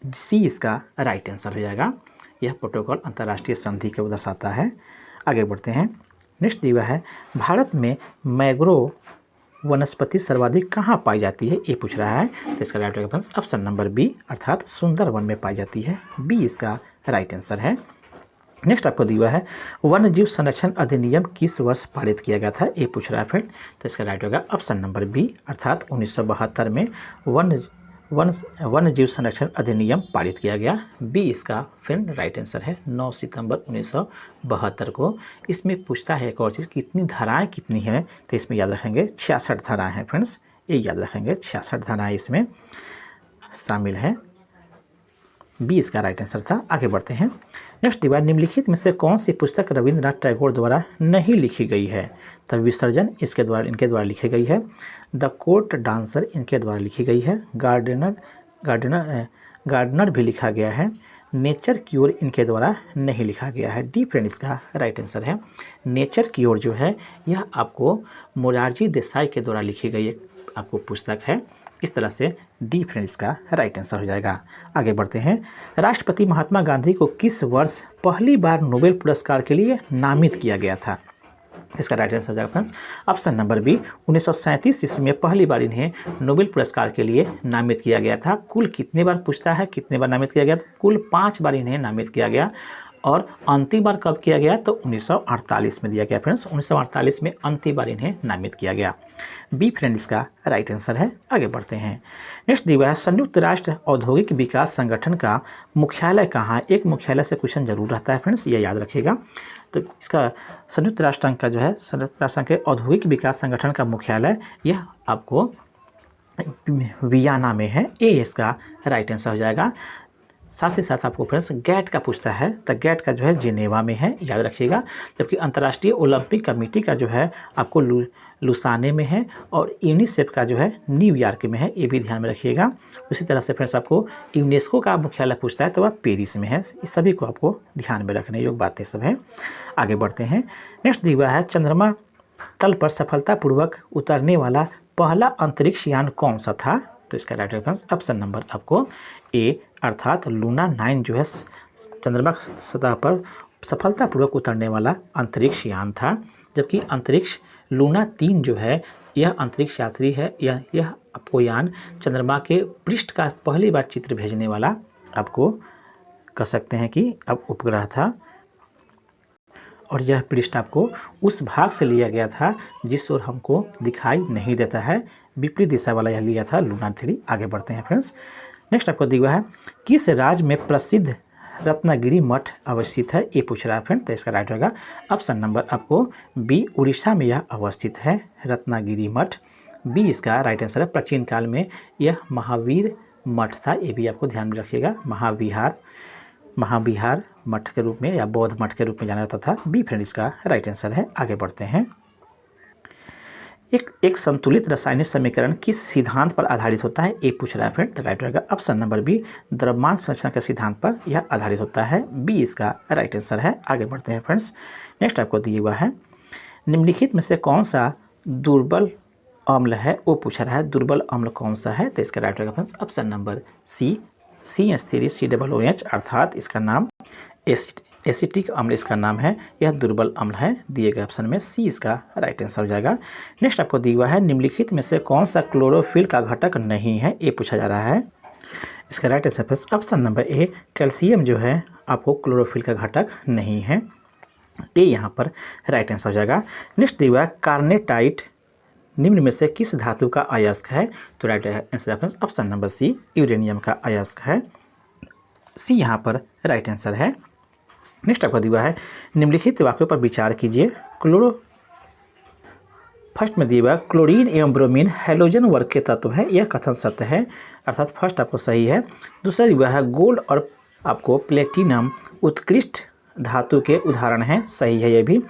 सी इसका राइट आंसर हो जाएगा। यह प्रोटोकॉल अंतर्राष्ट्रीय संधि को दर्शाता है। आगे बढ़ते हैं। नेक्स्ट दिया है, भारत में मैंग्रोव वनस्पति सर्वाधिक कहाँ पाई जाती है, ये पूछ रहा है। तो इसका right reference option number B, अर्थात सुंदरवन में पाई जाती है। बी इसका राइट आंसर है। नेक्स्ट आपको दिया है, वन्य जीव संरक्षण अधिनियम किस वर्ष पारित किया गया था, ये पूछ रहा है फ्रेंड। तो इसका राइट होगा ऑप्शन नंबर बी, अर्थात 1972 में वन्य जीव संरक्षण अधिनियम पारित किया गया। बी इसका फ्रेंड राइट आंसर है, 9 सितंबर 1972 को। इसमें पूछता है एक और चीज़, कितनी धाराएं कितनी हैं, तो इसमें याद रखेंगे 66 धाराएं हैं फ्रेंड्स, ये याद रखेंगे 66 धाराएं इसमें शामिल है। बी इसका राइट आंसर था। आगे बढ़ते हैं। नेक्स्ट दीवार, निम्नलिखित में से कौन सी पुस्तक रविंद्रनाथ टैगोर द्वारा नहीं लिखी गई है। तब विसर्जन इनके द्वारा लिखी गई है। द कोर्ट डांसर इनके द्वारा लिखी गई है। गार्डनर भी लिखा गया है। नेचर की ओर इनके द्वारा नहीं लिखा गया है। डी फ्रेंड इसका राइट आंसर है। नेचर की ओर जो है यह आपको मोरारजी देसाई के द्वारा लिखी गई एक आपको पुस्तक है। इस तरह से डी फ्रेंड इसका राइट आंसर हो जाएगा। आगे बढ़ते हैं। राष्ट्रपति महात्मा गांधी को किस वर्ष पहली बार नोबेल पुरस्कार के लिए नामित किया गया था, इसका राइट आंसर हो जाएगा फ्रेंड्स ऑप्शन नंबर बी, 1937 ईस्वी में पहली बार इन्हें नोबेल पुरस्कार के लिए नामित किया गया था। कुल कितने बार पूछता है, कितने बार नामित किया गया, कुल 5 बार इन्हें नामित किया गया, और अंतिम बार कब किया गया, तो 1948 में दिया गया फ्रेंड्स। 1948 में अंतिम बार इन्हें नामित किया गया। बी फ्रेंड इसका राइट आंसर है। आगे बढ़ते हैं। नेक्स्ट दिया है, संयुक्त राष्ट्र औद्योगिक विकास संगठन का मुख्यालय कहाँ है। एक मुख्यालय से क्वेश्चन जरूर रहता है फ्रेंड्स, ये याद रखिएगा। तो इसका संयुक्त राष्ट्र का जो है, संयुक्त राष्ट्र के औद्योगिक विकास संगठन का मुख्यालय यह आपको वियना में है। ए इसका राइट आंसर हो जाएगा। साथ ही साथ आपको फ्रेंड्स गैट का पूछता है, तो गैट का जो है जिनेवा में है, याद रखिएगा। जबकि अंतर्राष्ट्रीय ओलंपिक कमेटी का जो है आपको लुसाने में है, और यूनिसेफ का जो है न्यूयॉर्क में है, ये भी ध्यान में रखिएगा। उसी तरह से फ्रेंड्स आपको यूनेस्को का मुख्यालय पूछता है तो वह पेरिस में है। इस सभी को आपको ध्यान में रखने योग्य बातें सब है। आगे बढ़ते हैं। नेक्स्ट दिया है, चंद्रमा तल पर सफलतापूर्वक उतरने वाला पहला अंतरिक्ष यान कौन सा था। तो इसका राइट रेफरेंस ऑप्शन नंबर आपको ए, अर्थात लूना 9 जो है चंद्रमा सतह पर सफलतापूर्वक उतरने वाला अंतरिक्ष यान था। जबकि अंतरिक्ष लूना 3 जो है यह अंतरिक्ष यात्री है, यह आपको यान चंद्रमा के पृष्ठ का पहली बार चित्र भेजने वाला आपको कह सकते हैं कि अब उपग्रह था, और यह पृष्ठ आपको उस भाग से लिया गया था जिस ओर हमको दिखाई नहीं देता है, विपरीत दिशा वाला यह लिया था लूना 3। आगे बढ़ते हैं फ्रेंड्स। नेक्स्ट आपको दिया है, किस राज्य में प्रसिद्ध रत्नागिरी मठ अवस्थित है, ये पूछ रहा है फ्रेंड। तो इसका राइट होगा ऑप्शन नंबर आपको बी, उड़ीसा में यह अवस्थित है, रत्नागिरी मठ। बी इसका राइट आंसर है। प्राचीन काल में यह महावीर मठ था, ये भी आपको ध्यान में रखिएगा। महाविहार मठ के रूप में या बौद्ध मठ के रूप में जाना जाता था। बी फ्रेंड इसका राइट आंसर है। आगे बढ़ते हैं। एक संतुलित रासायनिक समीकरण किस सिद्धांत पर आधारित होता है, ये पूछ रहा है फ्रेंड। तो राइट होगा ऑप्शन नंबर बी, द्रव्यमान संरचना के सिद्धांत पर यह आधारित होता है। बी इसका राइट आंसर है। आगे बढ़ते हैं फ्रेंड्स। नेक्स्ट आपको दिया हुआ है, निम्नलिखित में से कौन सा दुर्बल अम्ल है, वो पूछा रहा है। दुर्बल अम्ल कौन सा है, तो इसका राइट होगा फ्रेंड्स ऑप्शन नंबर सी, CH3COOH, अर्थात इसका नाम एसिटिक अम्ल इसका नाम है, यह दुर्बल अम्ल है। दिए गए ऑप्शन में सी इसका राइट आंसर हो जाएगा। नेक्स्ट आपको दिया हुआ है, निम्नलिखित में से कौन सा क्लोरोफिल का घटक नहीं है, ये पूछा जा रहा है। इसका राइट आंसर ऑप्शन नंबर ए, कैल्शियम जो है आपको क्लोरोफिल का घटक नहीं है, ये यहाँ पर राइट आंसर हो जाएगा। नेक्स्ट दिया हुआ है, कार्नेटाइट निम्न में से किस धातु का अयस्क है, तो right answer option number C, uranium का अयस्क है। सी यहाँ पर राइट आंसर है। नेक्स्ट आपको दिया है, निम्नलिखित वाक्यों पर विचार कीजिए। फर्स्ट में दिया हुआ क्लोरीन एवं ब्रोमीन हैलोजन वर्ग के तत्व है, यह कथन सत्य है, अर्थात फर्स्ट आपको सही है। दूसरा दिया है, गोल्ड और आपको प्लेटिनम उत्कृष्ट धातु के उदाहरण हैं, सही है ये भी।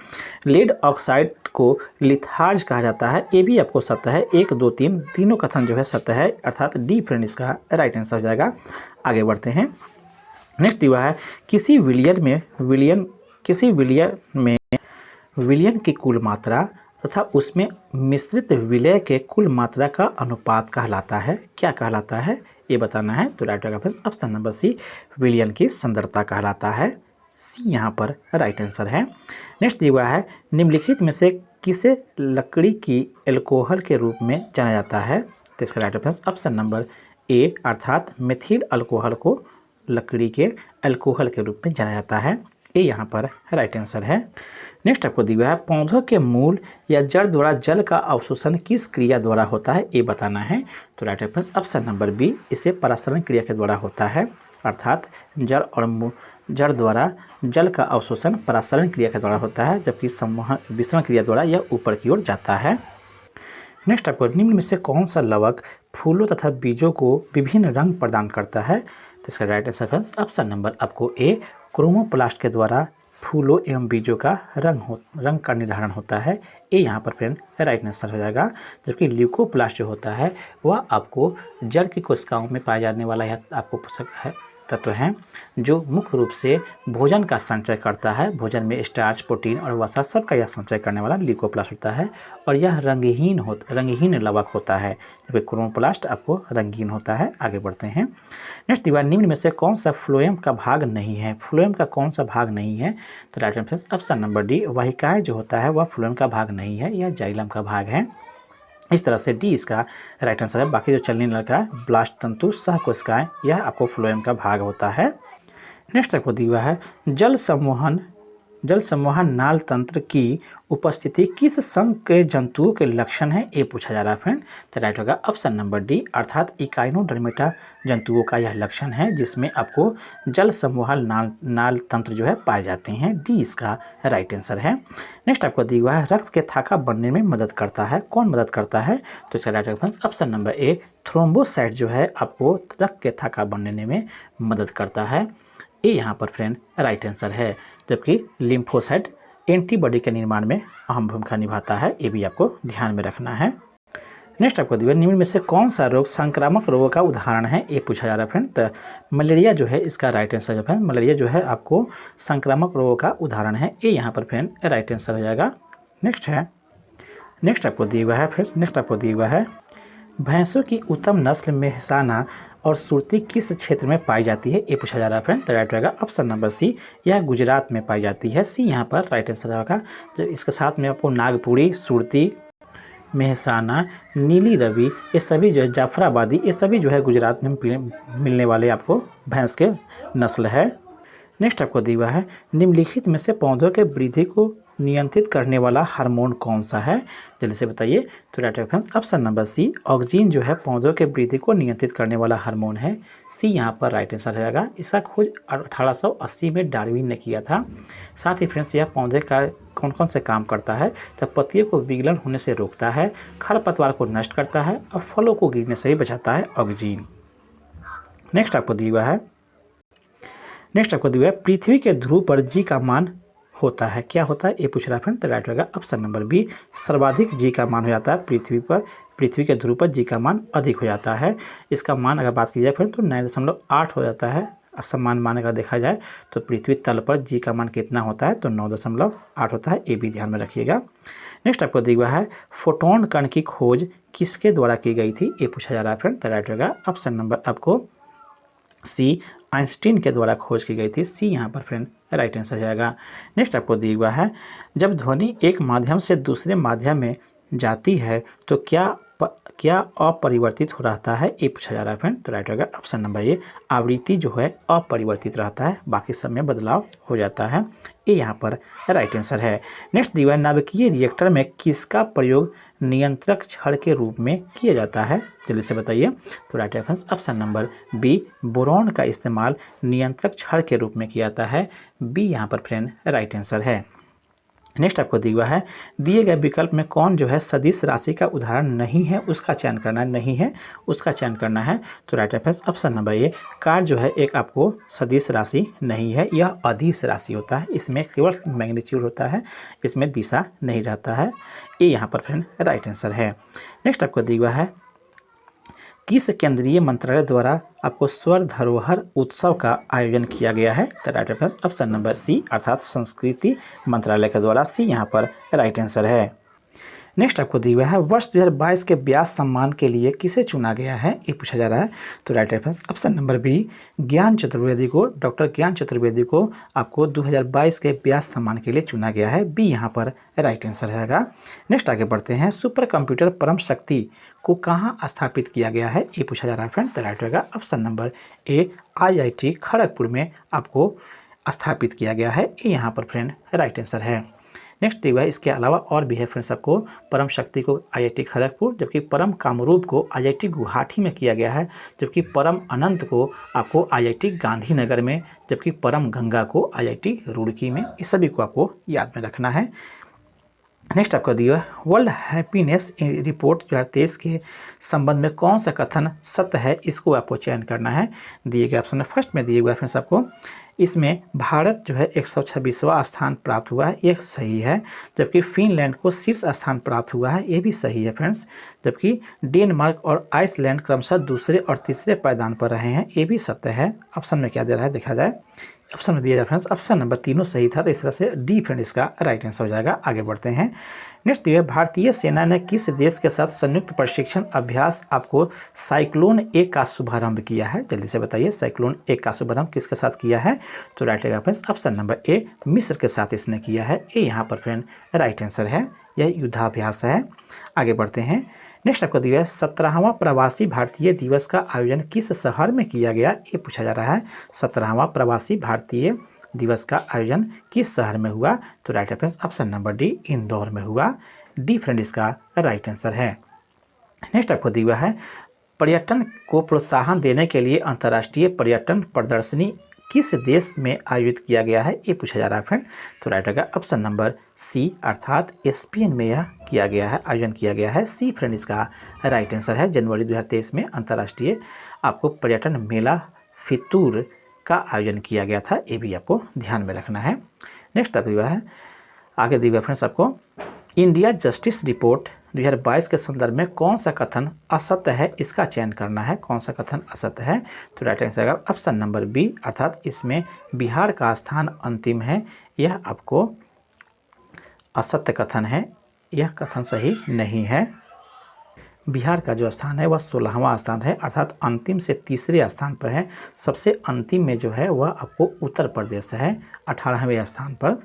लेड ऑक्साइड को लिथार्ज कहा जाता है, ये भी आपको सत्य है। 1, 2, 3 तीनों कथन जो है सत्य है, अर्थात डी फ्रेंड इसका राइट आंसर हो जाएगा। आगे बढ़ते हैं। नेक्स्ट दिया है, किसी विलयन में विलयन की कुल मात्रा तथा उसमें मिश्रित विलय के कुल मात्रा का अनुपात कहलाता है, क्या कहलाता है, ये बताना है। तो राइट होगा फ्रेंड्स ऑप्शन नंबर सी, विलयन की सांद्रता कहलाता है। सी यहाँ पर राइट आंसर है। नेक्स्ट दिया है, निम्नलिखित में से किसे लकड़ी की एल्कोहल के रूप में जाना जाता है, तो इसका राइट आंसर ऑप्शन नंबर ए, अर्थात मेथिल अल्कोहल को लकड़ी के अल्कोहल के रूप में जाना जाता है, ये यहाँ पर राइट आंसर है। नेक्स्ट आपको दिया है, पौधों के मूल या जड़ द्वारा जल का अवशोषण किस क्रिया द्वारा होता है, ये बताना है। तो right answer option number B, इसे परासरण क्रिया के द्वारा होता है, अर्थात जड़ द्वारा जल का अवशोषण परासरण क्रिया के द्वारा होता है, जबकि संवहन विसरण क्रिया द्वारा यह ऊपर की ओर जाता है। नेक्स्ट आपको, निम्न में से कौन सा लवक फूलों तथा बीजों को विभिन्न रंग प्रदान करता है, तो इसका राइट आंसर ऑप्शन नंबर आपको ए, क्रोमोप्लास्ट के द्वारा फूलों एवं बीजों का रंग का निर्धारण होता है, ये यहाँ पर फ्रेंड राइट आंसर हो जाएगा। जबकि ल्यूकोप्लास्ट जो होता है वह आपको जड़ की कोशिकाओं में पाया जाने वाला यह आपको पोषक है तत्व हैं, जो मुख्य रूप से भोजन का संचय करता है। भोजन में स्टार्च, प्रोटीन और वसा सबका यह संचय करने वाला ल्यूकोप्लास्ट होता है, और यह रंगहीन लवक होता है, जबकि क्रोमोप्लास्ट आपको रंगीन होता है। आगे बढ़ते हैं। नेक्स्ट दीवार, निम्न में से कौन सा फ्लोएम का भाग नहीं है, फ्लोएम का कौन सा भाग नहीं है, तो right answer option number D, वाहिकाएं जो होता है वह फ्लोएम का भाग नहीं है, यह जाइलम का भाग है। इस तरह से डी इसका राइट आंसर है। बाकी जो चलने लगा ब्लास्ट तंतु, सहकोशिकाएं, यह आपको फ्लोएम का भाग होता है। नेक्स्ट आपको दिया है, जल संवहन नाल तंत्र की उपस्थिति किस संघ के जंतुओं के लक्षण है, ये पूछा जा रहा है फ्रेंड। तो राइट होगा ऑप्शन नंबर डी, अर्थात इकाइनोडर्मेटा जंतुओं का यह लक्षण है, जिसमें आपको जल संवहन नाल तंत्र जो है पाए जाते हैं। डी इसका राइट आंसर है। नेक्स्ट आपको दिया हुआ है, रक्त के थाका बनने में मदद करता है, कौन मदद करता है, तो इसका राइट आंसर ऑप्शन नंबर ए, थ्रोम्बोसाइट जो है आपको रक्त के थाका बनने में मदद करता है, ये यहाँ पर फ्रेंड राइट आंसर है। जबकि लिम्फोसाइट एंटीबॉडी के निर्माण में अहम भूमिका निभाता है, ये भी आपको ध्यान में रखना है। नेक्स्ट आपको दिया, निम्न में से कौन सा रोग संक्रामक रोगों का उदाहरण है, ये पूछा जा रहा है फ्रेंड। तो मलेरिया जो है इसका राइट आंसर जो है, मलेरिया जो है आपको संक्रामक रोगों का उदाहरण है, ये यहाँ पर फ्रेंड राइट आंसर हो जाएगा। नेक्स्ट आपको दिया हुआ है, भैंसों की उत्तम नस्ल मेहसाना और सुरती किस क्षेत्र में पाई जाती है, ये पूछा जा रहा है फ्रेंड। तो राइट रहेगा ऑप्शन नंबर सी, यह गुजरात में पाई जाती है। सी यहाँ पर राइट आंसर होगा। जब इसके साथ में आपको नागपुरी, सुरती, मेहसाना, नीली रवि, ये सभी जो है जाफराबादी, ये सभी जो है गुजरात में मिलने वाले आपको भैंस के नस्ल है। नेक्स्ट आपको दिया है, निम्नलिखित में से पौधों के वृद्धि को नियंत्रित करने वाला हार्मोन कौन सा है, जल्दी से बताइए। तो right reference option number C, auxin जो है पौधों के वृद्धि को नियंत्रित करने वाला हार्मोन है। सी यहाँ पर राइट आंसर रहेगा। इसका खोज 1880 में डार्विन ने किया था। साथ ही फ्रेंड्स यह पौधे का कौन कौन से काम करता है, तो पत्तियों को विगलन होने से रोकता है, खरपतवार को नष्ट करता है और फलों को गिरने से भी बचाता है ऑक्सीन। नेक्स्ट आपको दिया है पृथ्वी के ध्रुव पर जी का मान होता है, क्या होता है ये पूछ रहा है फ्रेंड। तो राइट रहेगा ऑप्शन नंबर बी, सर्वाधिक जी का मान हो जाता है पृथ्वी पर, पृथ्वी के ध्रुव पर जी का मान अधिक हो जाता है। इसका मान अगर बात की जाए फ्रेंड तो 9.8 हो जाता है। असमान मान अगर देखा जाए तो पृथ्वी तल पर जी का मान कितना होता है, तो 9.8 होता है, ये भी ध्यान में रखिएगा। नेक्स्ट आपको दिया है फोटोन कण की खोज किसके द्वारा की गई थी, ये पूछा जा रहा है फ्रेंड। तो राइट रहेगा ऑप्शन नंबर आपको सी, आइंस्टीन के द्वारा खोज की गई थी। सी यहाँ पर फ्रेंड राइट आंसर जाएगा। नेक्स्ट आपको दिया है जब ध्वनि एक माध्यम से दूसरे माध्यम में जाती है तो क्या अपरिवर्तित हो रहता है, ये पूछा जा रहा है फ्रेंड। तो राइट होगा ऑप्शन नंबर ए, आवृत्ति जो है अपरिवर्तित रहता है, बाकी सब में बदलाव हो जाता है, ये यहाँ पर राइट आंसर है। नेक्स्ट दिया है नाभिकीय रिएक्टर में किसका प्रयोग नियंत्रक छड़ के रूप में किया जाता है, जल्दी से बताइए। तो right reference option number B, boron का इस्तेमाल नियंत्रक छड़ के रूप में किया जाता है। बी यहाँ पर फ्रेंड राइट आंसर है। नेक्स्ट आपको दिया है दिए गए विकल्प में कौन जो है सदिश राशि का उदाहरण नहीं है, उसका चयन करना नहीं है, उसका चयन करना है। तो राइट आंसर ऑप्शन नंबर ए, कार जो है एक आपको सदिश राशि नहीं है, यह अदिश राशि होता है, इसमें केवल मैग्नीट्यूड होता है, इसमें दिशा नहीं रहता है, ये यहाँ पर फ्रेंड राइट आंसर है। नेक्स्ट आपको दिया है किस केंद्रीय मंत्रालय द्वारा आपको स्वर धरोहर उत्सव का आयोजन किया गया है, तो right answer option number C, अर्थात संस्कृति मंत्रालय के द्वारा। सी यहाँ पर राइट आंसर है। नेक्स्ट आपको दिया है वर्ष 2022 के व्यास सम्मान के लिए किसे चुना गया है, ये पूछा जा रहा है। तो right reference option number B, Gyan Chaturvedi को, डॉक्टर ज्ञान चतुर्वेदी को आपको 2022 के व्यास सम्मान के लिए चुना गया है। बी यहाँ पर राइट आंसर रहेगा। नेक्स्ट आगे बढ़ते हैं सुपर कंप्यूटर परम शक्ति को कहाँ स्थापित किया गया है, ये पूछा जा रहा है फ्रेंड। तो राइट रहेगा ऑप्शन नंबर ए, IIT खड़गपुर में आपको स्थापित किया गया है, ये यहाँ पर फ्रेंड राइट आंसर है। नेक्स्ट दिया है इसके अलावा और भी है फ्रेंड्स, आपको परम शक्ति को IIT खड़गपुर, जबकि परम कामरूप को IIT गुवाहाटी में किया गया है, जबकि परम अनंत को आपको IIT गांधीनगर में, जबकि परम गंगा को IIT रुड़की में। इस सभी को आपको याद में रखना है। नेक्स्ट आपका दिया वर्ल्ड हैप्पीनेस रिपोर्ट 2023 के संबंध में कौन सा कथन सत्य है, इसको आपको चयन करना है। दिए गए ऑप्शन में फर्स्ट में दिए गए फ्रेंड्स आपको इसमें भारत जो है 126वां स्थान प्राप्त हुआ है, ये सही है, जबकि फिनलैंड को शीर्ष स्थान प्राप्त हुआ है, ये भी सही है फ्रेंड्स, जबकि डेनमार्क और आइसलैंड क्रमशः दूसरे और तीसरे पायदान पर रहे हैं, ये भी सत्य है। ऑप्शन में क्या दे रहा है देखा जाए, ऑप्शन में दिया जाए फ्रेंड्स ऑप्शन नंबर तीनों सही था, तो इस तरह से डी फ्रेंड इसका राइट आंसर हो जाएगा। आगे बढ़ते हैं। नेक्स्ट दिया भारतीय सेना ने किस देश के साथ संयुक्त प्रशिक्षण अभ्यास आपको साइक्लोन ए का शुभारंभ किया है, जल्दी से बताइए। साइक्लोन ए का शुभारंभ किसके साथ किया है, तो राइट रहेगा फ्रेंड्स ऑप्शन नंबर ए, मिस्र के साथ इसने किया है, ये यहाँ पर फ्रेंड राइट आंसर है, यह युद्धाभ्यास है। आगे बढ़ते हैं। नेक्स्ट आपको दिया है 17वां प्रवासी भारतीय दिवस का आयोजन किस शहर में किया गया, ये पूछा जा रहा है। 17वां प्रवासी भारतीय दिवस का आयोजन किस शहर में हुआ, तो right reference option number D, Indore में हुआ। डी फ्रेंड इसका राइट आंसर है। नेक्स्ट आपको दिया है पर्यटन को प्रोत्साहन देने के लिए अंतर्राष्ट्रीय पर्यटन प्रदर्शनी किस देश में आयोजित किया गया है, ये पूछा जा रहा है फ्रेंड। तो राइट होगा ऑप्शन नंबर सी, अर्थात स्पेन में यह किया गया है, आयोजन किया गया है। सी फ्रेंड इसका राइट आंसर है। जनवरी 2023 में अंतर्राष्ट्रीय आपको पर्यटन मेला फितूर का आयोजन किया गया था, ये भी आपको ध्यान में रखना है। नेक्स्ट आप दिया है आगे दिया फ्रेंड्स आपको इंडिया जस्टिस रिपोर्ट 2022 के संदर्भ में कौन सा कथन असत्य है, इसका चयन करना है। कौन सा कथन असत्य है, तो राइट आंसर आएगा ऑप्शन नंबर बी, अर्थात इसमें बिहार का स्थान अंतिम है, यह आपको असत्य कथन है, यह कथन सही नहीं है। बिहार का जो स्थान है वह 16वां स्थान है, अर्थात अंतिम से तीसरे स्थान पर है। सबसे अंतिम में जो है वह आपको उत्तर प्रदेश है 18वें स्थान पर।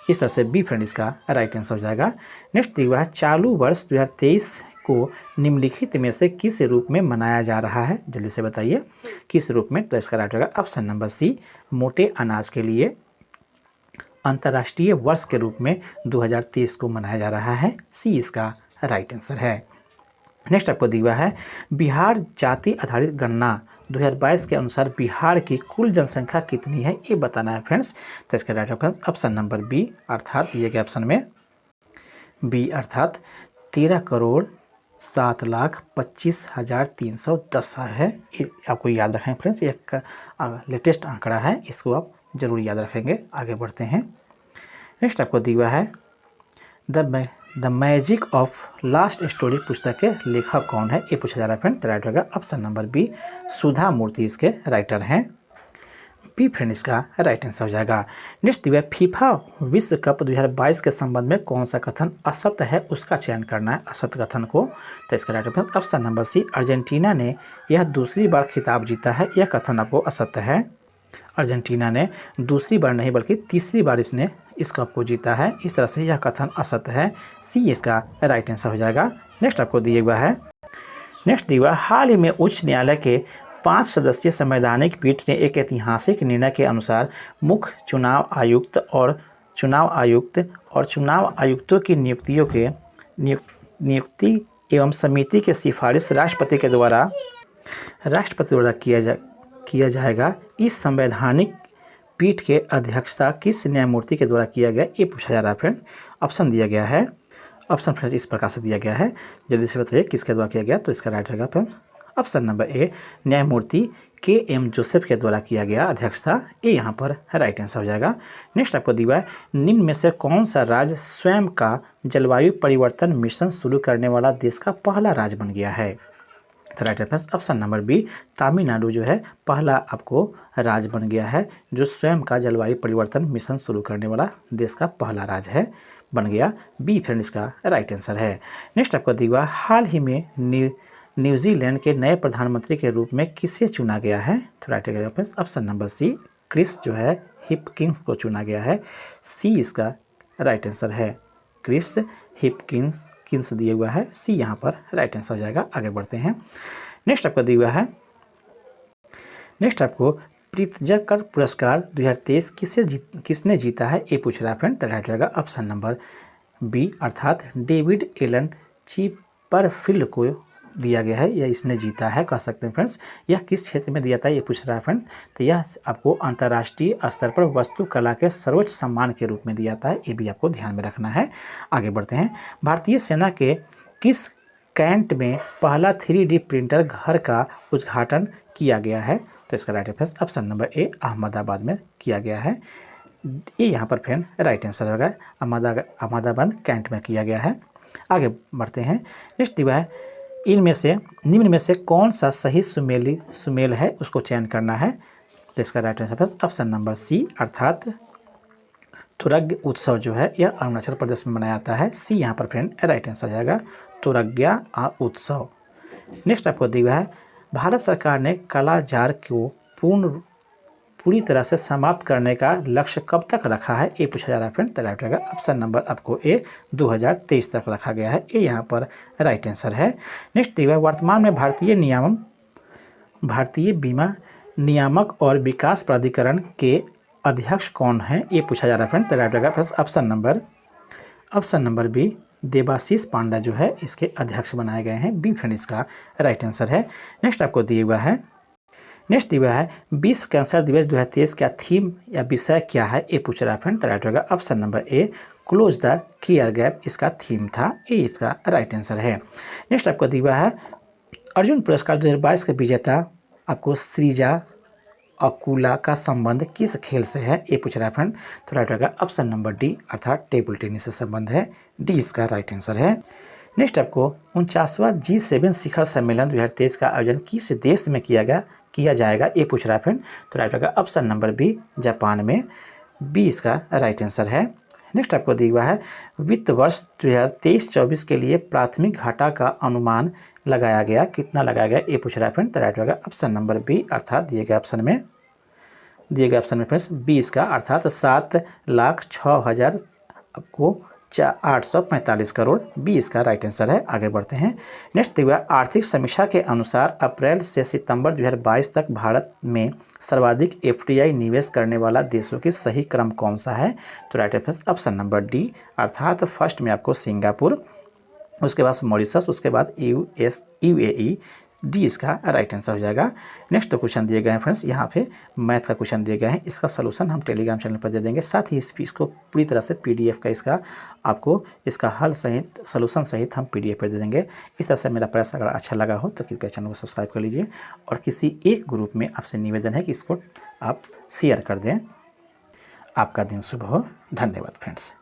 इस तरह से बी फ्रेंड इसका राइट आंसर हो जाएगा। नेक्स्ट दिया है चालू वर्ष 2023 को निम्नलिखित में से किस रूप में मनाया जा रहा है, जल्दी से बताइए किस रूप में। तो इसका राइट होगा ऑप्शन नंबर सी, मोटे अनाज के लिए अंतर्राष्ट्रीय वर्ष के रूप में 2023 को मनाया जा रहा है। सी इसका राइट आंसर है। नेक्स्ट आपको दिया है बिहार जाति आधारित गणना 2022 के अनुसार बिहार की कुल जनसंख्या कितनी है ये बताना है फ्रेंड्स। तो इसका right option option number B अर्थात दिए गए ऑप्शन में बी अर्थात 13,07,25,310 है। ये आपको याद रखें फ्रेंड्स, एक लेटेस्ट आंकड़ा है, इसको आप जरूर याद रखेंगे। आगे बढ़ते हैं। नेक्स्ट आपको दिया है the magic of last story पुस्तक के लेखक कौन है ये पूछा जा रहा है फ्रेंड। तो राइट होगा ऑप्शन नंबर बी सुधा मूर्ति इसके राइटर हैं। बी फ्रेंड इसका राइट आंसर हो जाएगा। नेक्स्ट दिया फीफा विश्व कप 2022 के संबंध में कौन सा कथन असत्य है उसका चयन करना है असत्य कथन को। तो इसका right answer option number C Argentina ने यह दूसरी बार खिताब जीता है, यह कथन आपको असत्य है। अर्जेंटीना ने दूसरी बार नहीं बल्कि तीसरी बार इसने इस कप को जीता है, इस तरह से यह कथन असत्य है। सी इसका राइट आंसर हो जाएगा। नेक्स्ट आपको दिया हुआ है नेक्स्ट दिया हाल ही में उच्च न्यायालय के 5 सदस्यीय संवैधानिक पीठ ने एक ऐतिहासिक निर्णय के अनुसार मुख्य चुनाव आयुक्त और चुनाव आयुक्तों की नियुक्ति एवं समिति की सिफारिश राष्ट्रपति द्वारा किया जाएगा। इस संवैधानिक पीठ के अध्यक्षता किस न्यायमूर्ति के द्वारा किया गया ये पूछा जा रहा है फ्रेंड। ऑप्शन दिया गया है, ऑप्शन फ्रेंड्स इस प्रकार से दिया गया है, जल्दी से बताइए किसके द्वारा किया गया। तो इसका राइट रहेगा फ्रेंड्स ऑप्शन नंबर ए न्यायमूर्ति के.एम. जोसेफ के द्वारा किया गया अध्यक्षता, ये यहाँ पर राइट आंसर हो जाएगा। नेक्स्ट आपको दिया है निम्न में से कौन सा राज्य स्वयं का जलवायु परिवर्तन मिशन शुरू करने वाला देश का पहला राज्य बन गया है। तो right answer option number B Tamil Nadu जो है पहला आपको राज्य बन गया है जो स्वयं का जलवायु परिवर्तन मिशन शुरू करने वाला देश का पहला राज्य है बन गया। बी फ्रेंड इसका राइट आंसर है। नेक्स्ट आपको दिया हाल ही में न्यूजीलैंड के नए प्रधानमंत्री के रूप में किसे चुना गया है। तो right option number C Chris जो है हिपकिंस को चुना गया है। सी इसका राइट आंसर है। क्रिस हिपकिंस दिया हुआ है, सी यहाँ पर राइट आंसर हो जाएगा। आगे बढ़ते हैं। नेक्स्ट आपको दिया हुआ है नेक्स्ट आपको प्रित्जकर पुरस्कार 2023 किसने जीता है ये पूछ रहा है फ्रेंड। तो राइट होगा ऑप्शन नंबर बी अर्थात डेविड एलन चिपरफील्ड को दिया गया है, यह इसने जीता है कह सकते हैं फ्रेंड्स। यह किस क्षेत्र में दिया था ये पूछ रहा है फ्रेंड। तो यह आपको अंतर्राष्ट्रीय स्तर पर वास्तुकला के सर्वोच्च सम्मान के रूप में दिया था, ये भी आपको ध्यान में रखना है। आगे बढ़ते हैं। भारतीय सेना के किस कैंट में पहला 3D प्रिंटर घर का उद्घाटन किया गया है। तो इसका राइट आंसर ऑप्शन नंबर ए अहमदाबाद में किया गया है, ये यहाँ पर फ्रेंड राइट आंसर होगा। अहमदाबाद कैंट में किया गया है। आगे बढ़ते हैं। नेक्स्ट दिया है निम्न में से कौन सा सही सुमेल है उसको चयन करना है। तो इसका right answer option number C अर्थात तुरग्य उत्सव जो है यह अरुणाचल प्रदेश में मनाया जाता है। सी यहाँ पर फ्रेंड राइट आंसर जाएगा तुरग्या उत्सव। नेक्स्ट आपको दिया है भारत सरकार ने कालाजार को पूरी तरह से समाप्त करने का लक्ष्य कब तक रखा है ये पूछा जा रहा है फ्रेंड। तो राइट रहेगा ऑप्शन नंबर आपको ए 2023 तक रखा गया है, ये यहाँ पर राइट आंसर है। नेक्स्ट दिया वर्तमान में भारतीय बीमा नियामक और विकास प्राधिकरण के अध्यक्ष कौन हैं ये पूछा जा रहा है फ्रेंड। तो राइट रहेगा ऑप्शन नंबर बी देबाशीष पांडा जो है इसके अध्यक्ष बनाए गए हैं। बी फ्रेंड इसका राइट आंसर है। नेक्स्ट आपको दिया हुआ है विश्व कैंसर दिवस 2023 का थीम या विषय क्या है ये पूछ रहा है फ्रेंड। तो राइट होगा option number A close the care gap इसका थीम था, ये इसका राइट आंसर है। नेक्स्ट आपको दिया है अर्जुन पुरस्कार 2022 के विजेता आपको सृजा अकुला का संबंध किस खेल से है ये पूछ रहा है फ्रेंड। तो राइट होगा ऑप्शन नंबर डी अर्थात टेबल टेनिस से संबंध है, डी इसका राइट आंसर है। नेक्स्ट आपको 49वां G7 शिखर सम्मेलन 2023 का आयोजन किस देश में किया जाएगा ये पूछ रहा है फ्रेंड। तो राइट होगा ऑप्शन नंबर बी जापान में, बी इसका राइट आंसर है। नेक्स्ट आपको दिया हुआ है वित्त वर्ष 2023-24 के लिए प्राथमिक घाटा का अनुमान लगाया गया, कितना लगाया गया ये पूछ रहा है फ्रेंड। तो राइट होगा ऑप्शन नंबर बी अर्थात दिए गए ऑप्शन में फ्रेंड्स बी इसका अर्थात 7,06,000 आपको 845 करोड़, बी इसका राइट आंसर है। आगे बढ़ते हैं। नेक्स्ट देखिए, आर्थिक समीक्षा के अनुसार अप्रैल से सितंबर 2022 तक भारत में सर्वाधिक एफडीआई निवेश करने वाला देशों की सही क्रम कौन सा है? तो right answer option number D, अर्थात फर्स्ट में आपको सिंगापुर, उसके बाद मॉरिशस, उसके बाद यूएई, डी इसका राइट आंसर हो जाएगा। नेक्स्ट तो क्वेश्चन दिए गए हैं फ्रेंड्स, यहाँ पे मैथ का क्वेश्चन दिए गए हैं, इसका सोल्यूशन हम टेलीग्राम चैनल पर दे देंगे, साथ ही इसको पूरी तरह से पीडीएफ का इसका आपको इसका हल सहित सोल्यूशन सहित हम पीडीएफ पर दे देंगे। इस तरह से मेरा प्रयास अगर अच्छा लगा हो तो कृपया चैनल को सब्सक्राइब कर लीजिए और किसी एक ग्रुप में आपसे निवेदन है कि इसको आप शेयर कर दें। आपका दिन शुभ हो। धन्यवाद फ्रेंड्स।